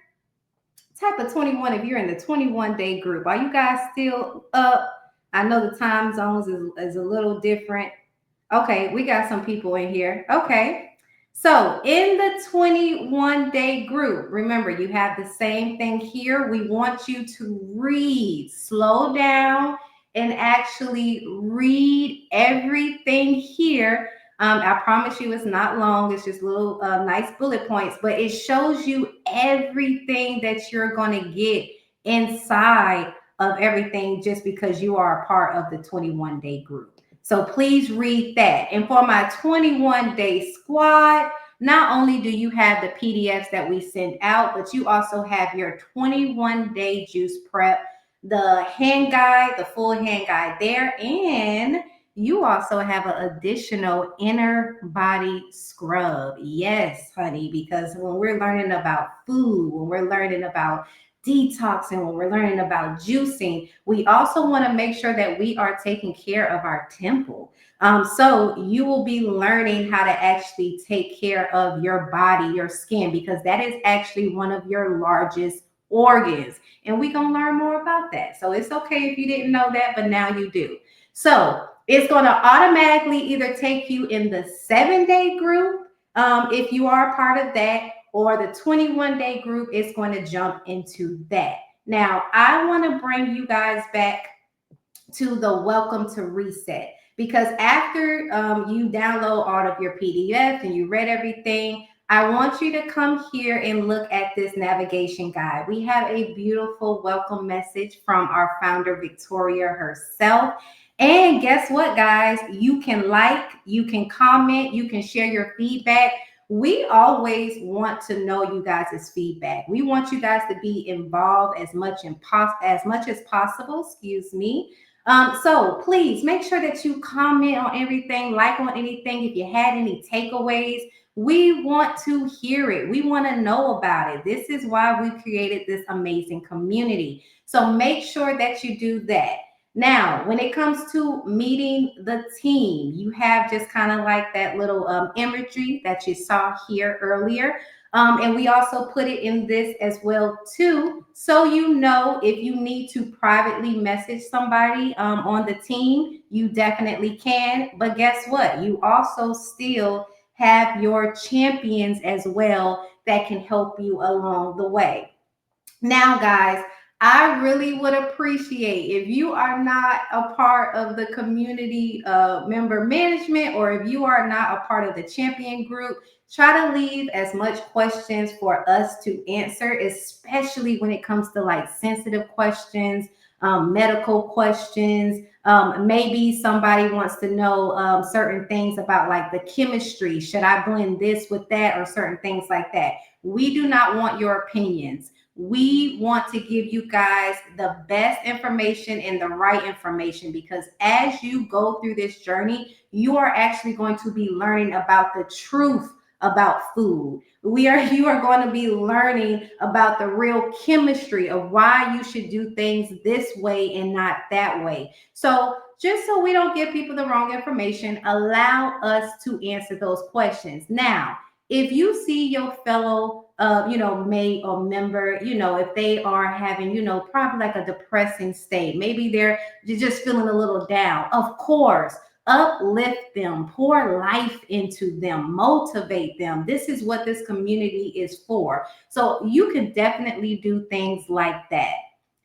S7: Type of 21 if you're in the 21-day group. Are you guys still up? I know the time zones is a little different. Okay, we got some people in here. Okay. So in the 21-day group, remember you have the same thing here. We want you to read, slow down, and actually read everything here. I promise you it's not long. It's just little nice bullet points, but it shows you everything that you're going to get inside of everything just because you are a part of the 21-day group. So please read that. And for my 21-day squad, not only do you have the PDFs that we send out, but you also have your 21-day juice prep, the hand guide, the full hand guide there, and you also have an additional inner body scrub. Yes, honey, because when we're learning about food, when we're learning about detoxing, when we're learning about juicing, we also want to make sure that we are taking care of our temple. So you will be learning how to actually take care of your body, your skin, because that is actually one of your largest organs. And we're going to learn more about that. So it's okay if you didn't know that, but now you do. So it's going to automatically either take you in the 7-day group, if you are a part of that, or the 21-day group is going to jump into that. Now, I want to bring you guys back to the welcome to reset, because after you download all of your PDFs and you read everything, I want you to come here and look at this navigation guide. We have a beautiful welcome message from our founder, Victoria herself. And guess what, guys? You can like, you can comment, you can share your feedback. We always want to know you guys' feedback. We want you guys to be involved as much as possible. Excuse me. So please make sure that you comment on everything, like on anything. If you had any takeaways, we want to hear it. We want to know about it. This is why we created this amazing community. So make sure that you do that. Now, when it comes to meeting the team, you have just kind of like that little imagery that you saw here earlier. And we also put it in this as well too, so you know if you need to privately message somebody on the team, you definitely can. But guess what? You also still have your champions as well that can help you along the way. Now, guys, I really would appreciate if you are not a part of the community member management, or if you are not a part of the champion group, try to leave as much questions for us to answer, especially when it comes to like sensitive questions, medical questions. Maybe somebody wants to know certain things about like the chemistry. Should I blend this with that, or certain things like that? We do not want your opinions. We want to give you guys the best information and the right information, because as you go through this journey, you are actually going to be learning about the truth about food. You are going to be learning about the real chemistry of why you should do things this way and not that way. So just so we don't give people the wrong information, allow us to answer those questions. Now, if you see your fellow mate or member, if they are having, probably like a depressing state, maybe they're just feeling a little down, of course, uplift them, pour life into them, motivate them. This is what this community is for. So you can definitely do things like that.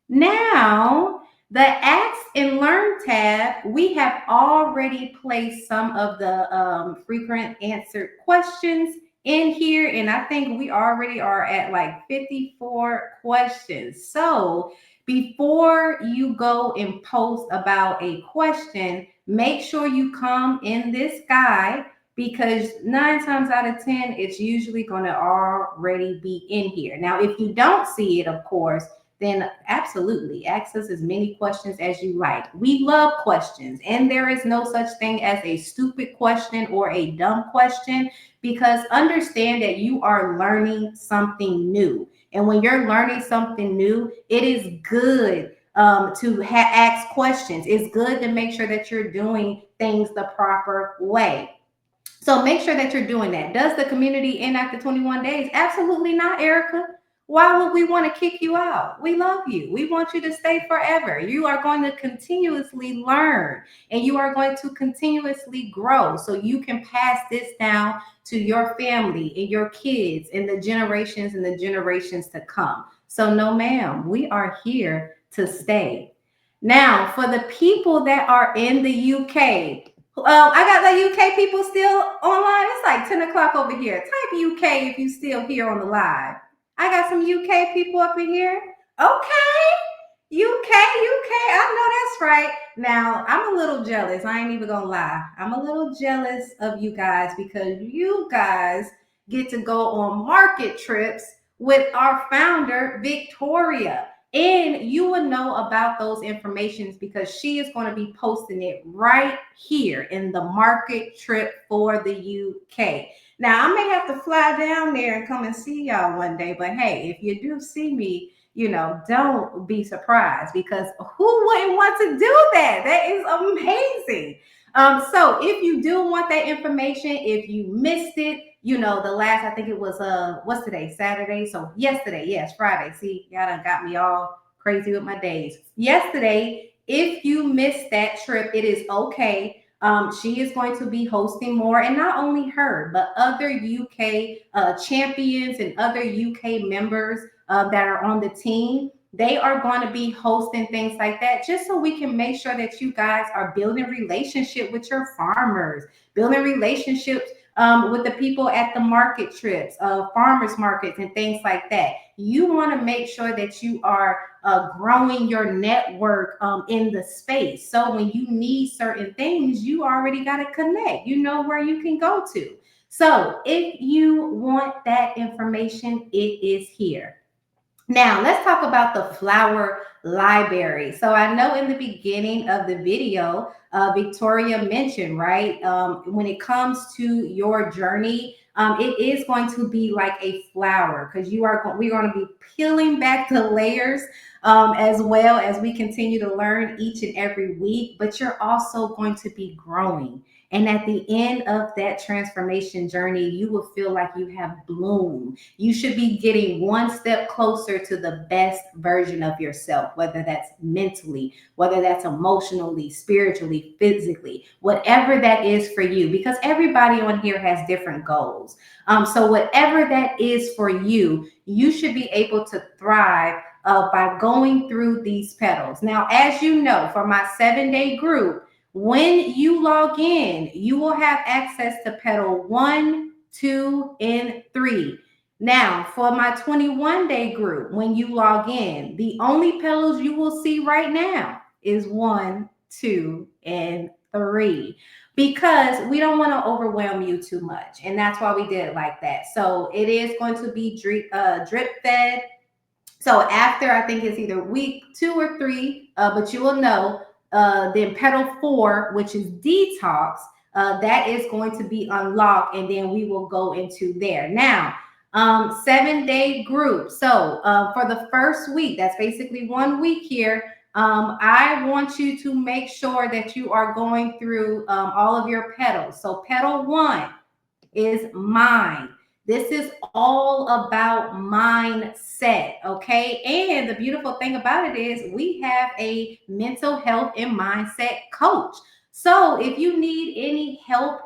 S7: Now, the Ask and Learn tab, we have already placed some of the frequent answered questions in here, and I think we already are at like 54 questions. So before you go and post about a question, make sure you come in this guide, because 9 times out of 10, it's usually going to already be in here. Now, if you don't see it, of course, then absolutely ask us as many questions as you like. We love questions, and there is no such thing as a stupid question or a dumb question, because understand that you are learning something new. And when you're learning something new, it is good to ask questions. It's good to make sure that you're doing things the proper way. So make sure that you're doing that. Does the community end after 21 days? Absolutely not, Erica. Why would we want to kick you out? We love you. We want you to stay forever. You are going to continuously learn and you are going to continuously grow so you can pass this down to your family and your kids and the generations to come. So, no, ma'am, we are here to stay. Now, for the people that are in the UK, I got the UK people still online. It's like 10 o'clock over here. Type UK if you still here on the live. I got some UK people up in here. Okay. UK. I know that's right. Now, I'm a little jealous. I ain't even gonna lie. I'm a little jealous of you guys because you guys get to go on market trips with our founder, Victoria. And you will know about those informations because she is going to be posting it right here in the market trip for the UK. Now, I may have to fly down there and come and see y'all one day, but hey, if you do see me, don't be surprised because who wouldn't want to do that? That is amazing. So if you do want that information, if you missed it, the last, I think it was what's today? Saturday. So yesterday, yes, Friday. See, y'all done got me all crazy with my days. Yesterday, if you missed that trip, it is okay. She is going to be hosting more, and not only her, but other UK champions and other UK members that are on the team. They are going to be hosting things like that just so we can make sure that you guys are building relationship with your farmers, building relationships with the people at the market trips, farmers markets, and things like that. You want to make sure that you are growing your network in the space. So when you need certain things, you already got to connect. You know where you can go to. So if you want that information, it is here. Now, let's talk about the flower library. So I know in the beginning of the video, Victoria mentioned, right, when it comes to your journey, it is going to be like a flower because we're going to be peeling back the layers as well as we continue to learn each and every week, but you're also going to be growing. And at the end of that transformation journey, you will feel like you have bloomed. You should be getting one step closer to the best version of yourself, whether that's mentally, whether that's emotionally, spiritually, physically, whatever that is for you, because everybody on here has different goals. So whatever that is for you, you should be able to thrive by going through these petals. Now, as you know, for my 7-day group, when you log in, you will have access to petal 1, 2, and 3. Now, for my 21-day group, when you log in, the only petals you will see right now is 1, 2, and 3 because we don't want to overwhelm you too much. And that's why we did it like that. So it is going to be drip fed. So after, I think it's either week 2 or 3, but you will know. Then petal 4, which is detox, that is going to be unlocked, and then we will go into there. Now, 7-day group. So for the first week, that's basically 1 week here. I want you to make sure that you are going through all of your petals. So petal 1 is mind. This is all about mindset, okay? And the beautiful thing about it is we have a mental health and mindset coach. So if you need any help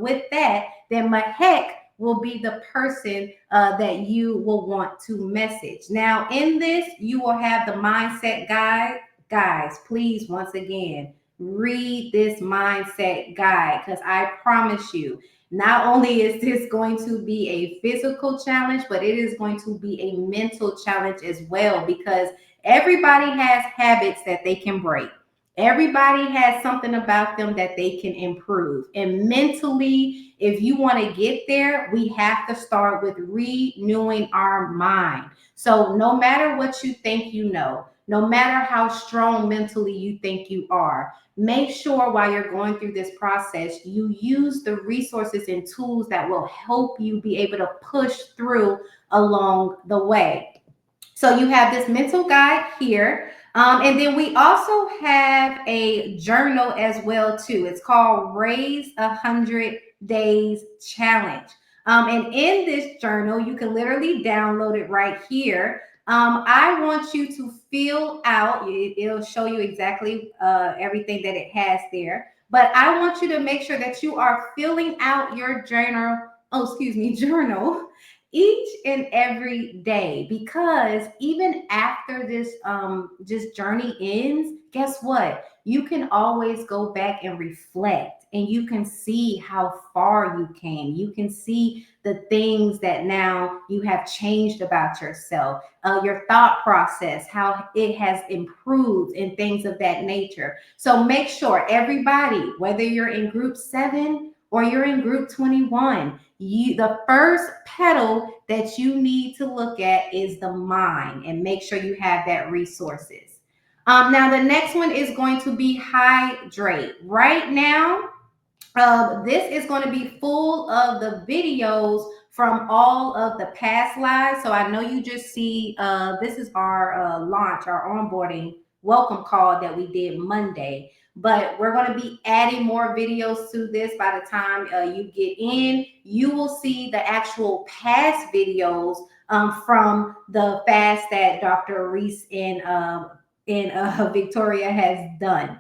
S7: with that, then Mahek will be the person that you will want to message. Now, in this, you will have the mindset guide. Guys, please, once again, read this mindset guide because I promise you, not only is this going to be a physical challenge, but it is going to be a mental challenge as well because everybody has habits that they can break. Everybody has something about them that they can improve. And mentally, if you want to get there, we have to start with renewing our mind. So no matter what you think you know, no matter how strong mentally you think you are, make sure while you're going through this process, you use the resources and tools that will help you be able to push through along the way. So you have this mental guide here. And then we also have a journal as well too. It's called Raise 100 Days Challenge. And in this journal, you can literally download it right here. I want you to fill out, it'll show you exactly everything that it has there. But I want you to make sure that you are filling out your journal each and every day, because even after this journey ends, guess what? You can always go back and reflect, and you can see how far you came. You can see the things that now you have changed about yourself, your thought process, how it has improved, and things of that nature. So make sure everybody, whether you're in group 7 or you're in group 21, the first pedal that you need to look at is the mind, and make sure you have that resources. Now the next one is going to be hydrate. Right now, this is going to be full of the videos from all of the past lives. So I know you just see, this is our launch, our onboarding welcome call that we did Monday. But we're going to be adding more videos to this. By the time you get in, you will see the actual past videos from the fast that Dr. Reese and Victoria has done.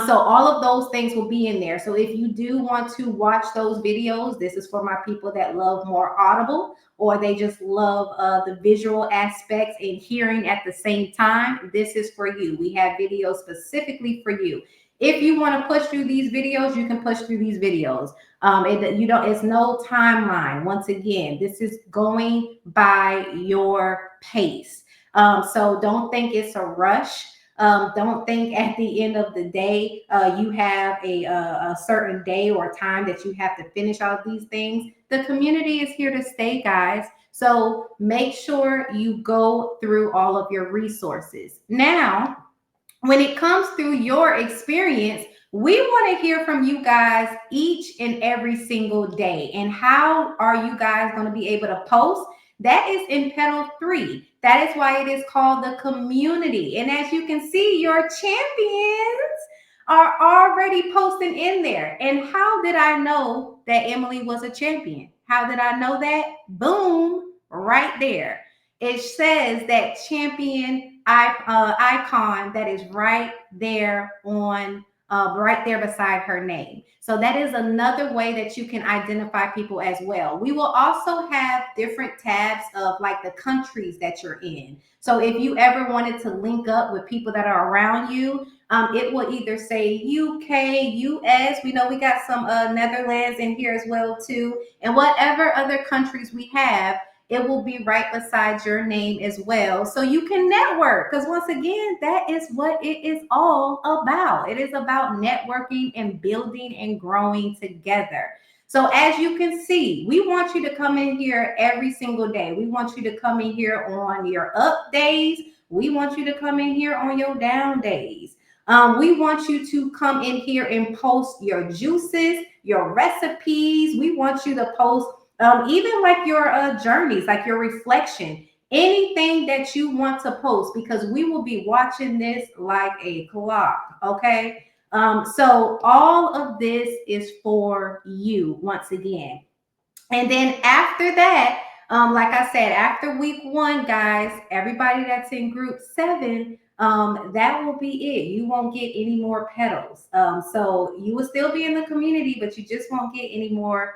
S7: So all of those things will be in there. So if you do want to watch those videos, this is for my people that love more audible, or they just love the visual aspects and hearing at the same time. This is for you. We have videos specifically for you. If you want to push through these videos, you can push through these videos. It's no timeline. Once again, this is going by your pace. So don't think it's a rush. Don't think at the end of the day you have a certain day or time that you have to finish all of these things. The community is here to stay, guys. So make sure you go through all of your resources. Now, when it comes through your experience, we want to hear from you guys each and every single day. And how are you guys going to be able to post? That is in pedal 3. That is why it is called the community. And as you can see, your champions are already posting in there. And how did I know that Emily was a champion? How did I know that? Boom, right there. It says that champion icon that is right there on right there beside her name. So that is another way that you can identify people as well. We will also have different tabs of like the countries that you're in. So if you ever wanted to link up with people that are around you, it will either say UK, US. We know we got some Netherlands in here as well too, and whatever other countries we have, it will be right beside your name as well. So you can network, because once again, that is what it is all about. It is about networking and building and growing together. So as you can see, we want you to come in here every single day. We want you to come in here on your up days. We want you to come in here on your down days. We want you to come in here and post your juices, your recipes. We want you to post even like your journeys, like your reflection, anything that you want to post, because we will be watching this like a clock. Okay. So all of this is for you once again. And then after that, like I said, after week 1, guys, everybody that's in group 7, that will be it. You won't get any more pedals. So you will still be in the community, but you just won't get any more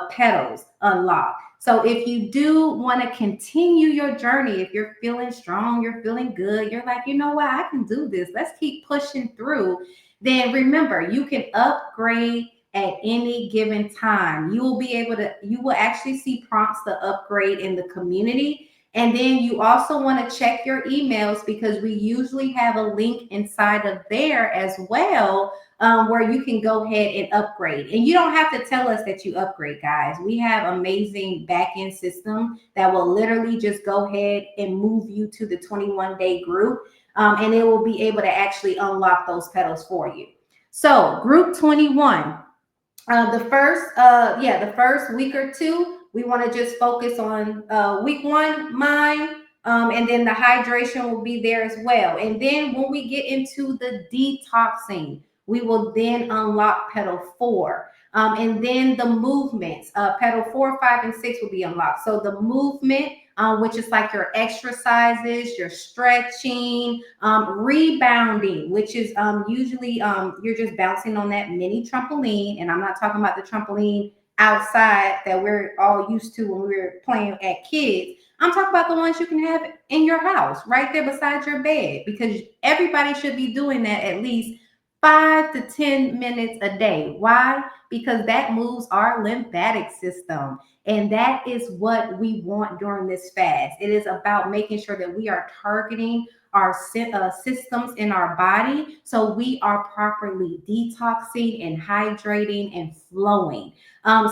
S7: pedals unlocked. So if you do want to continue your journey, if you're feeling strong, you're feeling good, you're like, you know what, I can do this. Let's keep pushing through. Then remember, you can upgrade at any given time. You will actually see prompts to upgrade in the community. And then you also want to check your emails, because we usually have a link inside of there as well, where you can go ahead and upgrade. And you don't have to tell us that you upgrade, guys. We have amazing back-end system that will literally just go ahead and move you to the 21-day group. And it will be able to actually unlock those pedals for you. So group 21, the first week or two, we want to just focus on week 1, mind, and then the hydration will be there as well. And then when we get into the detoxing, We will then unlock pedal 4. And then the movements, pedal 4, 5, and 6 will be unlocked. So the movement, which is like your exercises, your stretching, rebounding, which is usually you're just bouncing on that mini trampoline. And I'm not talking about the trampoline outside that we're all used to when we were playing at kids. I'm talking about the ones you can have in your house, right there beside your bed, because everybody should be doing that at least 5 to 10 minutes a day. Why? Because that moves our lymphatic system. And that is what we want during this fast. It is about making sure that we are targeting our systems in our body so we are properly detoxing and hydrating and flowing.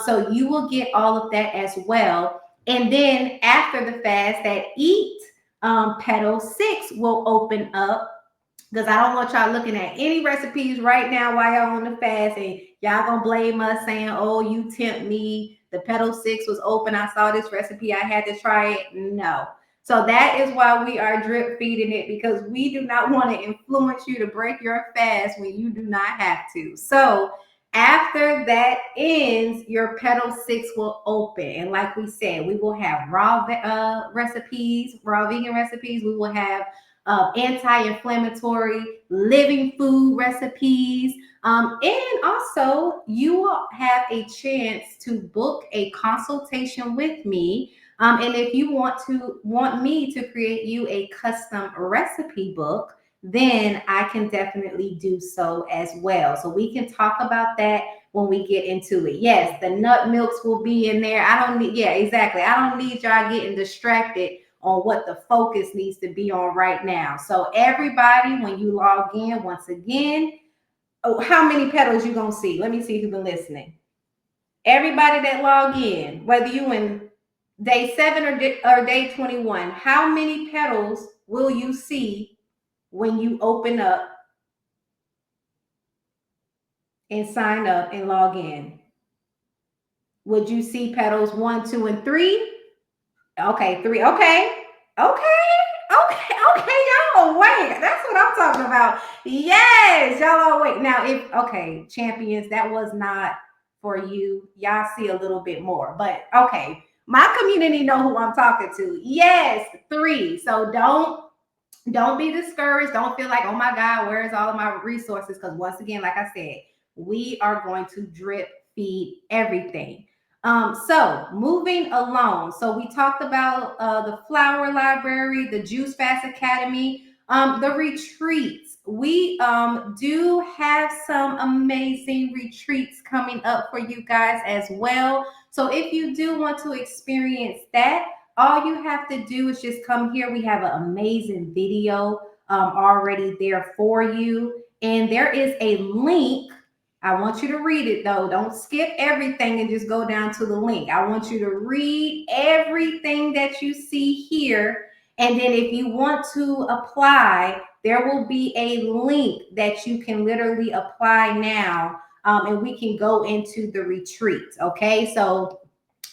S7: So you will get all of that as well. And then after the fast, that eat pedal 6 will open up, because I don't want y'all looking at any recipes right now while y'all on the fast and y'all gonna blame us saying, oh, you tempt me. The pedal 6 was open. I saw this recipe. I had to try it. No. So that is why we are drip feeding it, because we do not want to influence you to break your fast when you do not have to. So after that ends, your pedal 6 will open. And like we said, we will have raw recipes, raw vegan recipes. We will have anti-inflammatory living food recipes. And also you will have a chance to book a consultation with me. And if you want me to create you a custom recipe book, then I can definitely do so as well. So we can talk about that when we get into it. Yes, the nut milks will be in there. I don't need y'all getting distracted on what the focus needs to be on right now. So everybody, when you log in, once again, how many pedals you gonna see? Let me see who's been listening. Everybody that log in, whether you in day 7 or day 21, how many pedals will you see when you open up and sign up and log in? Would you see pedals 1, 2, and 3? Okay, 3. Okay. Y'all awake. That's what I'm talking about. Yes, y'all awake. Now, okay, champions, that was not for you. Y'all see a little bit more, but okay. My community know who I'm talking to. Yes, 3. So don't be discouraged. Don't feel like, oh my God, where's all of my resources? Because once again, like I said, we are going to drip feed everything. So moving along. So we talked about the Flower Library, the Juice Fast Academy, the retreats. We do have some amazing retreats coming up for you guys as well. So if you do want to experience that, all you have to do is just come here. We have an amazing video already there for you. And there is a link. I want you to read it though. Don't skip everything and just go down to the link. I want you to read everything that you see here. And then if you want to apply, there will be a link that you can literally apply now. And we can go into the retreat. Okay. So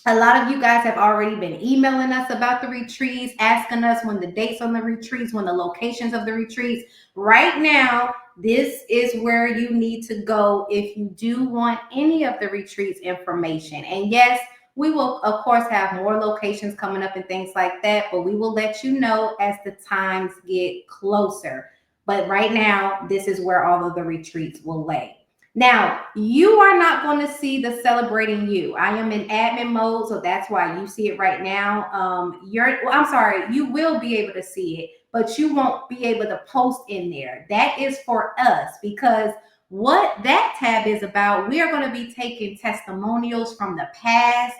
S7: a lot of you guys have already been emailing us about the retreats, asking us when the dates on the retreats, when the locations of the retreats. Right now, this is where you need to go if you do want any of the retreats information. And yes, we will, of course, have more locations coming up and things like that, but we will let you know as the times get closer. But right now, this is where all of the retreats will lay. Now, you are not going to see the celebrating you. I am in admin mode, so that's why you see it right now. I'm sorry, you will be able to see it, but you won't be able to post in there. That is for us, because what that tab is about, we are going to be taking testimonials from the past,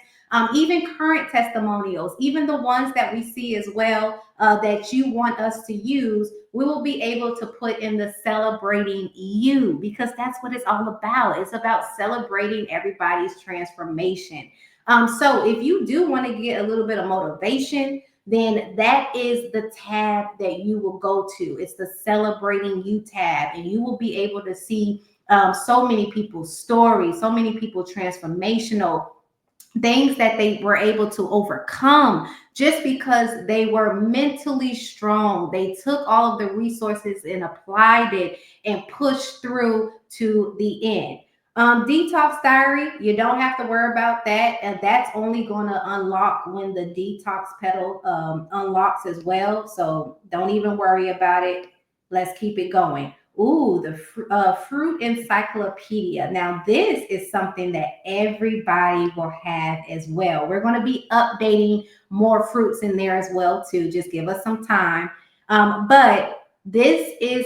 S7: even current testimonials, even the ones that we see as well that you want us to use. We will be able to put in the celebrating you, because that's what it's all about. It's about celebrating everybody's transformation. So if you do want to get a little bit of motivation, then that is the tab that you will go to. It's the celebrating you tab, and you will be able to see so many people's stories, so many people transformational things that they were able to overcome just because they were mentally strong. They took all of the resources and applied it and pushed through to the end. Detox diary, you don't have to worry about that. And that's only going to unlock when the detox pedal unlocks as well. So don't even worry about it. Let's keep it going. Ooh, the fruit encyclopedia. Now, this is something that everybody will have as well. We're going to be updating more fruits in there as well, too. Just give us some time. But this is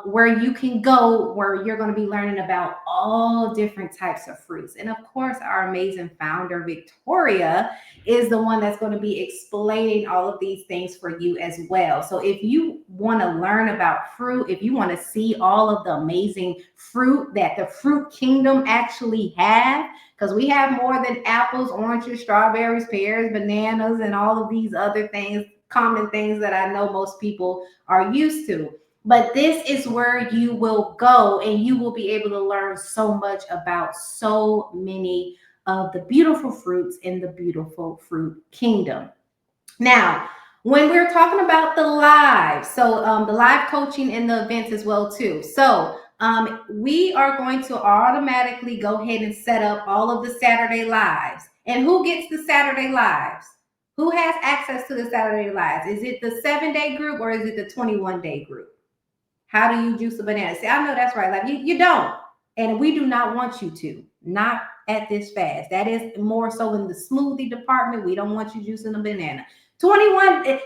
S7: where you can go, where you're going to be learning about all different types of fruits. And of course, our amazing founder, Victoria, is the one that's going to be explaining all of these things for you as well. So if you want to learn about fruit, if you want to see all of the amazing fruit that the fruit kingdom actually have, because we have more than apples, oranges, strawberries, pears, bananas, and all of these other things, common things that I know most people are used to. But this is where you will go and you will be able to learn so much about so many of the beautiful fruits in the beautiful fruit kingdom. Now, when we're talking about the live, so the live coaching and the events as well too. So we are going to automatically go ahead and set up all of the Saturday lives. And who gets the Saturday lives? Who has access to the Saturday lives? Is it the 7-day group or is it the 21-day group? How do you juice a banana? See, I know that's right. Like you don't. And we do not want you to. Not at this fast. That is more so in the smoothie department. We don't want you juicing a banana. 21. Okay.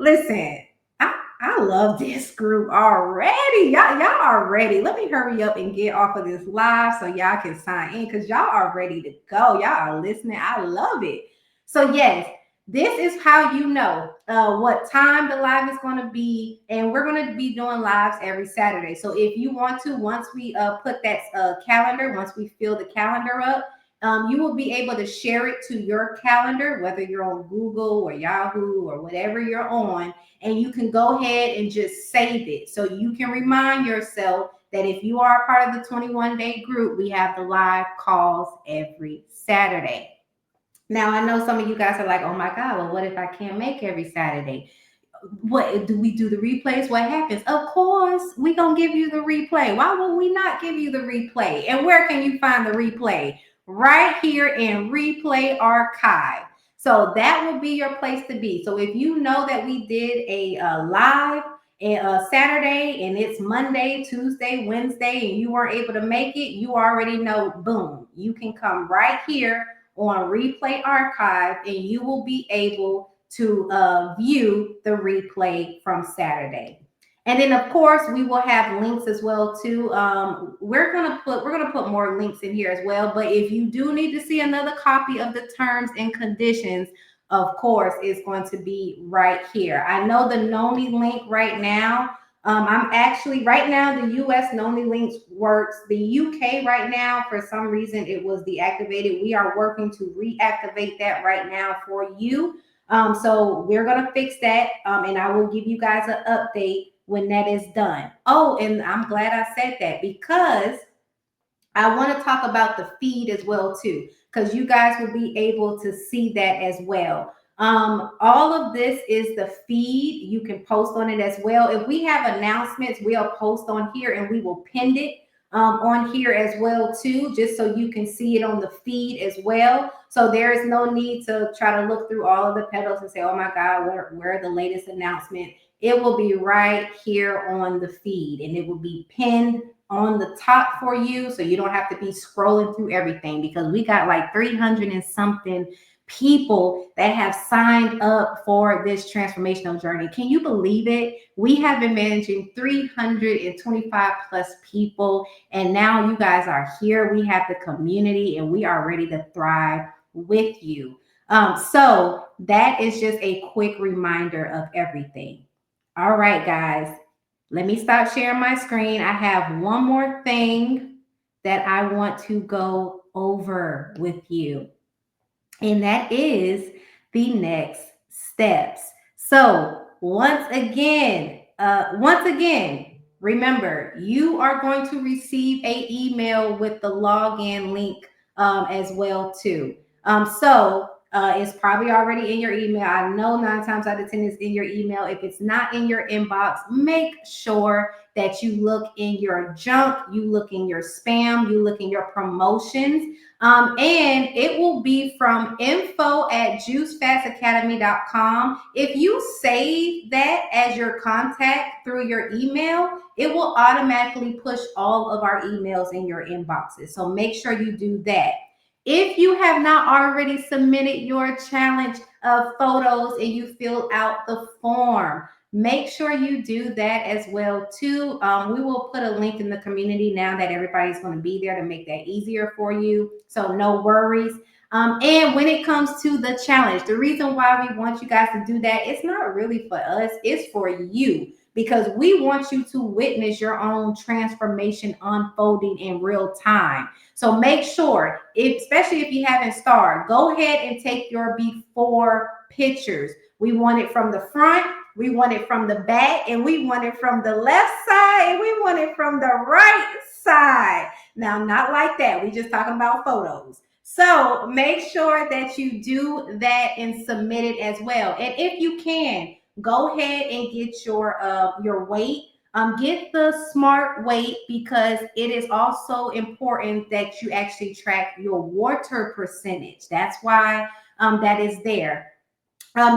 S7: Listen, I love this group already. Y'all are ready. Let me hurry up and get off of this live so y'all can sign in because y'all are ready to go. Y'all are listening. I love it. So yes, this is how you know what time the live is going to be. And we're going to be doing lives every Saturday. So if you want to, once we put that calendar, once we fill the calendar up, you will be able to share it to your calendar, whether you're on Google or Yahoo or whatever you're on, and you can go ahead and just save it. So you can remind yourself that if you are a part of the 21-day group, we have the live calls every Saturday. Now, I know some of you guys are like, oh my God, well, what if I can't make every Saturday? What do we do the replays? What happens? Of course, we're going to give you the replay. Why would we not give you the replay? And where can you find the replay? Right here in Replay Archive. So that will be your place to be. So if you know that we did a live Saturday and it's Monday, Tuesday, Wednesday, and you weren't able to make it, you already know, boom, you can come right here on Replay Archive and you will be able to view the replay from Saturday. And then of course we will have links as well too. We're gonna put more links in here as well. But if you do need to see another copy of the terms and conditions, of course, it's going to be right here. I know the Noni link right now. I'm actually right now the US Noni links works. The UK right now, for some reason, it was deactivated. We are working to reactivate that right now for you. So we're gonna fix that, and I will give you guys an update when that is done. Oh, and I'm glad I said that because I want to talk about the feed as well too, because you guys will be able to see that as well. All of this is the feed. You can post on it as well. If we have announcements, we'll post on here and we will pin it on here as well too, just so you can see it on the feed as well. So there is no need to try to look through all of the pedals and say, oh my God, where are the latest announcement? It will be right here on the feed and it will be pinned on the top for you. So you don't have to be scrolling through everything because we got like 300 and something people that have signed up for this transformational journey. Can you believe it? We have been managing 325 plus people. And now you guys are here. We have the community and we are ready to thrive with you. So that is just a quick reminder of everything. All right, guys, let me stop sharing my screen. I have one more thing that I want to go over with you, and that is the next steps. So once again, remember, you are going to receive an email with the login link as well too. It's probably already in your email. I know 9 times out of 10 it's in your email. If it's not in your inbox, make sure that you look in your junk, you look in your spam, you look in your promotions. And it will be from info@juicefastacademy.com. If you save that as your contact through your email, it will automatically push all of our emails in your inboxes. So make sure you do that. If you have not already submitted your challenge of photos and you fill out the form, make sure you do that as well too. We will put a link in the community now that everybody's going to be there to make that easier for you. So no worries. And when it comes to the challenge, the reason why we want you guys to do that, it's not really for us, it's for you, because we want you to witness your own transformation unfolding in real time. So make sure, especially if you haven't started, go ahead and take your before pictures. We want it from the front, we want it from the back, and we want it from the left side, and we want it from the right side. Now, not like that. We just talking about photos. So make sure that you do that and submit it as well. And if you can, go ahead and get your weight. Get the smart weight, because it is also important that you actually track your water percentage. That's why that is there.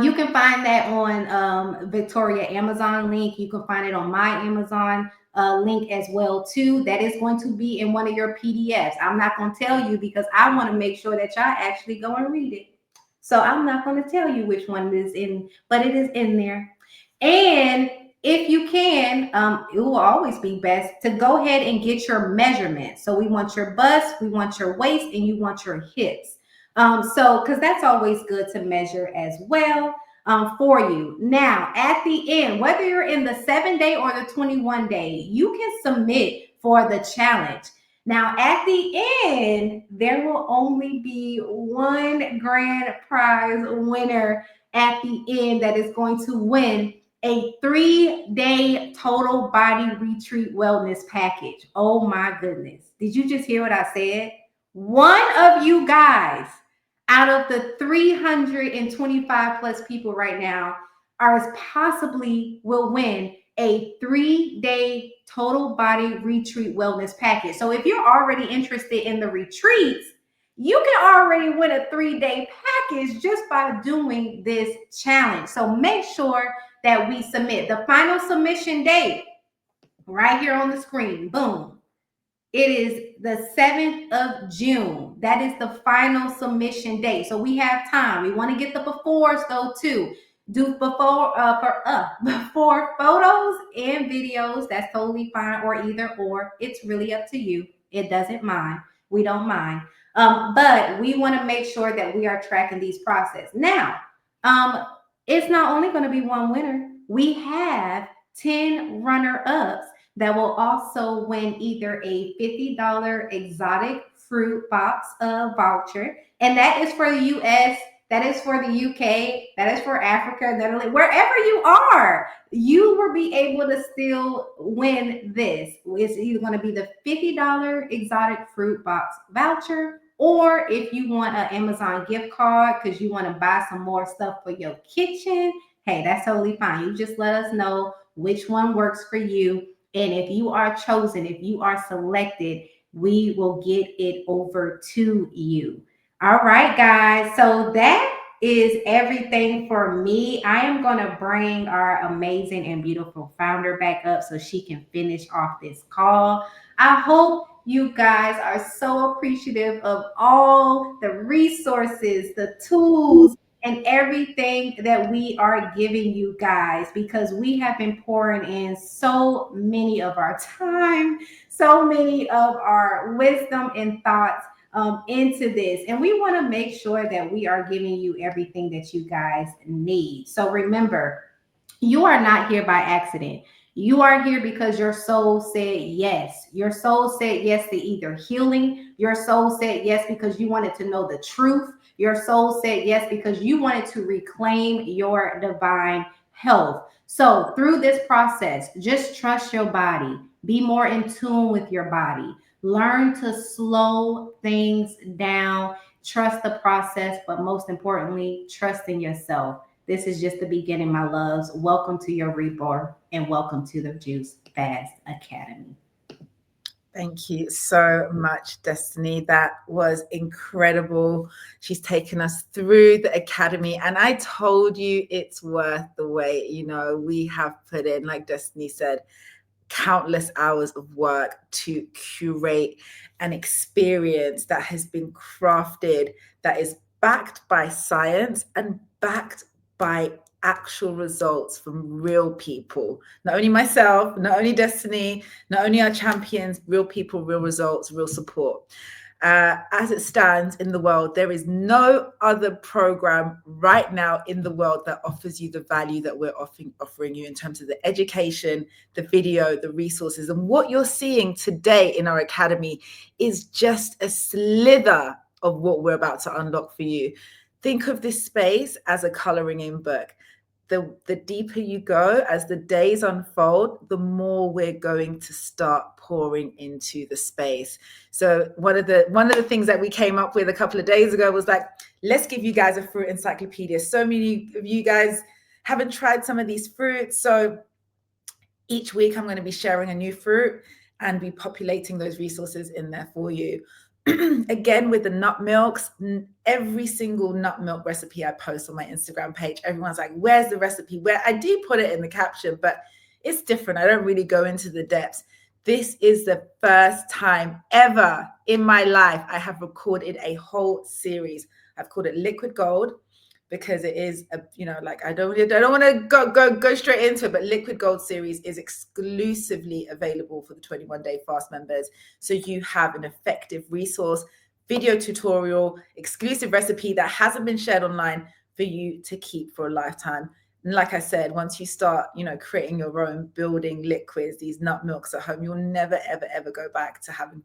S7: You can find that on Victoria Amazon link. You can find it on my Amazon link as well too. That is going to be in one of your PDFs. I'm not going to tell you because I want to make sure that y'all actually go and read it. So I'm not going to tell you which one is in, but it is in there. And if you can, it will always be best to go ahead and get your measurements. So we want your bust, we want your waist, and you want your hips. Because that's always good to measure as well for you. Now, at the end, whether you're in the 7-day or the 21-day, you can submit for the challenge. Now, at the end, there will only be one grand prize winner at the end that is going to win a 3-day total body retreat wellness package. Oh my goodness. Did you just hear what I said? One of you guys out of the 325 plus people right now are possibly will win a 3-day total body retreat wellness package. So if you're already interested in the retreats, you can already win a 3-day package just by doing this challenge. So make sure that we submit. The final submission date right here on the screen. Boom. It is the 7th of June. That is the final submission date. So we have time. We want to get the befores though too. Do before photos and videos. That's totally fine, or either or. It's really up to you. It doesn't mind. We don't mind. But we want to make sure that we are tracking these process. Now, it's not only going to be one winner. We have 10 runner-ups that will also win either a $50 exotic fruit box voucher. And that is for the US, that is for the UK, that is for Africa, Netherlands, wherever you are, you will be able to still win this. It's either going to be the $50 exotic fruit box voucher, or if you want an Amazon gift card because you want to buy some more stuff for your kitchen, hey, that's totally fine. You just let us know which one works for you. And if you are chosen, if you are selected, we will get it over to you. All right, guys. So that is everything for me. I am going to bring our amazing and beautiful founder back up so she can finish off this call. I hope you guys are so appreciative of all the resources, the tools, and everything that we are giving you guys, because we have been pouring in so many of our time, so many of our wisdom and thoughts into this. And we want to make sure that we are giving you everything that you guys need. So remember, you are not here by accident. You are here because your soul said yes. Your soul said yes to either healing. Your soul said yes because you wanted to know the truth. Your soul said yes because you wanted to reclaim your divine health. So through this process, just trust your body. Be more in tune with your body. Learn to slow things down Trust the process, but most importantly, trust in yourself. This is just the beginning, my loves. Welcome to your rebirth and welcome to the Juice Fast Academy.
S1: Thank you so much, Destiny. That was incredible. She's taken us through the academy, and I told you it's worth the wait. You know, we have put in, like Destiny said, countless hours of work to curate an experience that has been crafted, that is backed by science and backed by actual results from real people. Not only myself, not only Destiny, not only our champions, real people, real results, real support. As it stands in the world, there is no other program right now in the world that offers you the value that we're offering you in terms of the education, the video, the resources. And what you're seeing today in our academy is just a slither of what we're about to unlock for you. Think of this space as a coloring in book. The deeper you go, as the days unfold, the more we're going to start pouring into the space. So one of the things that we came up with a couple of days ago was like, let's give you guys a fruit encyclopedia. So many of you guys haven't tried some of these fruits. So each week I'm going to be sharing a new fruit and be populating those resources in there for you. Again, with the nut milks, every single nut milk recipe I post on my Instagram page, everyone's like, where's the recipe? Where I do put it in the caption, but it's different. I don't really go into the depths. This is the first time ever in my life I have recorded a whole series. I've called it Liquid Gold because it is a, you know, like I don't want to go straight into it, but Liquid Gold series is exclusively available for the 21-day fast members. So you have an effective resource, video tutorial, exclusive recipe that hasn't been shared online for you to keep for a lifetime. And like I said, once you start, you know, creating your own building liquids, these nut milks at home, you'll never, ever, ever go back to having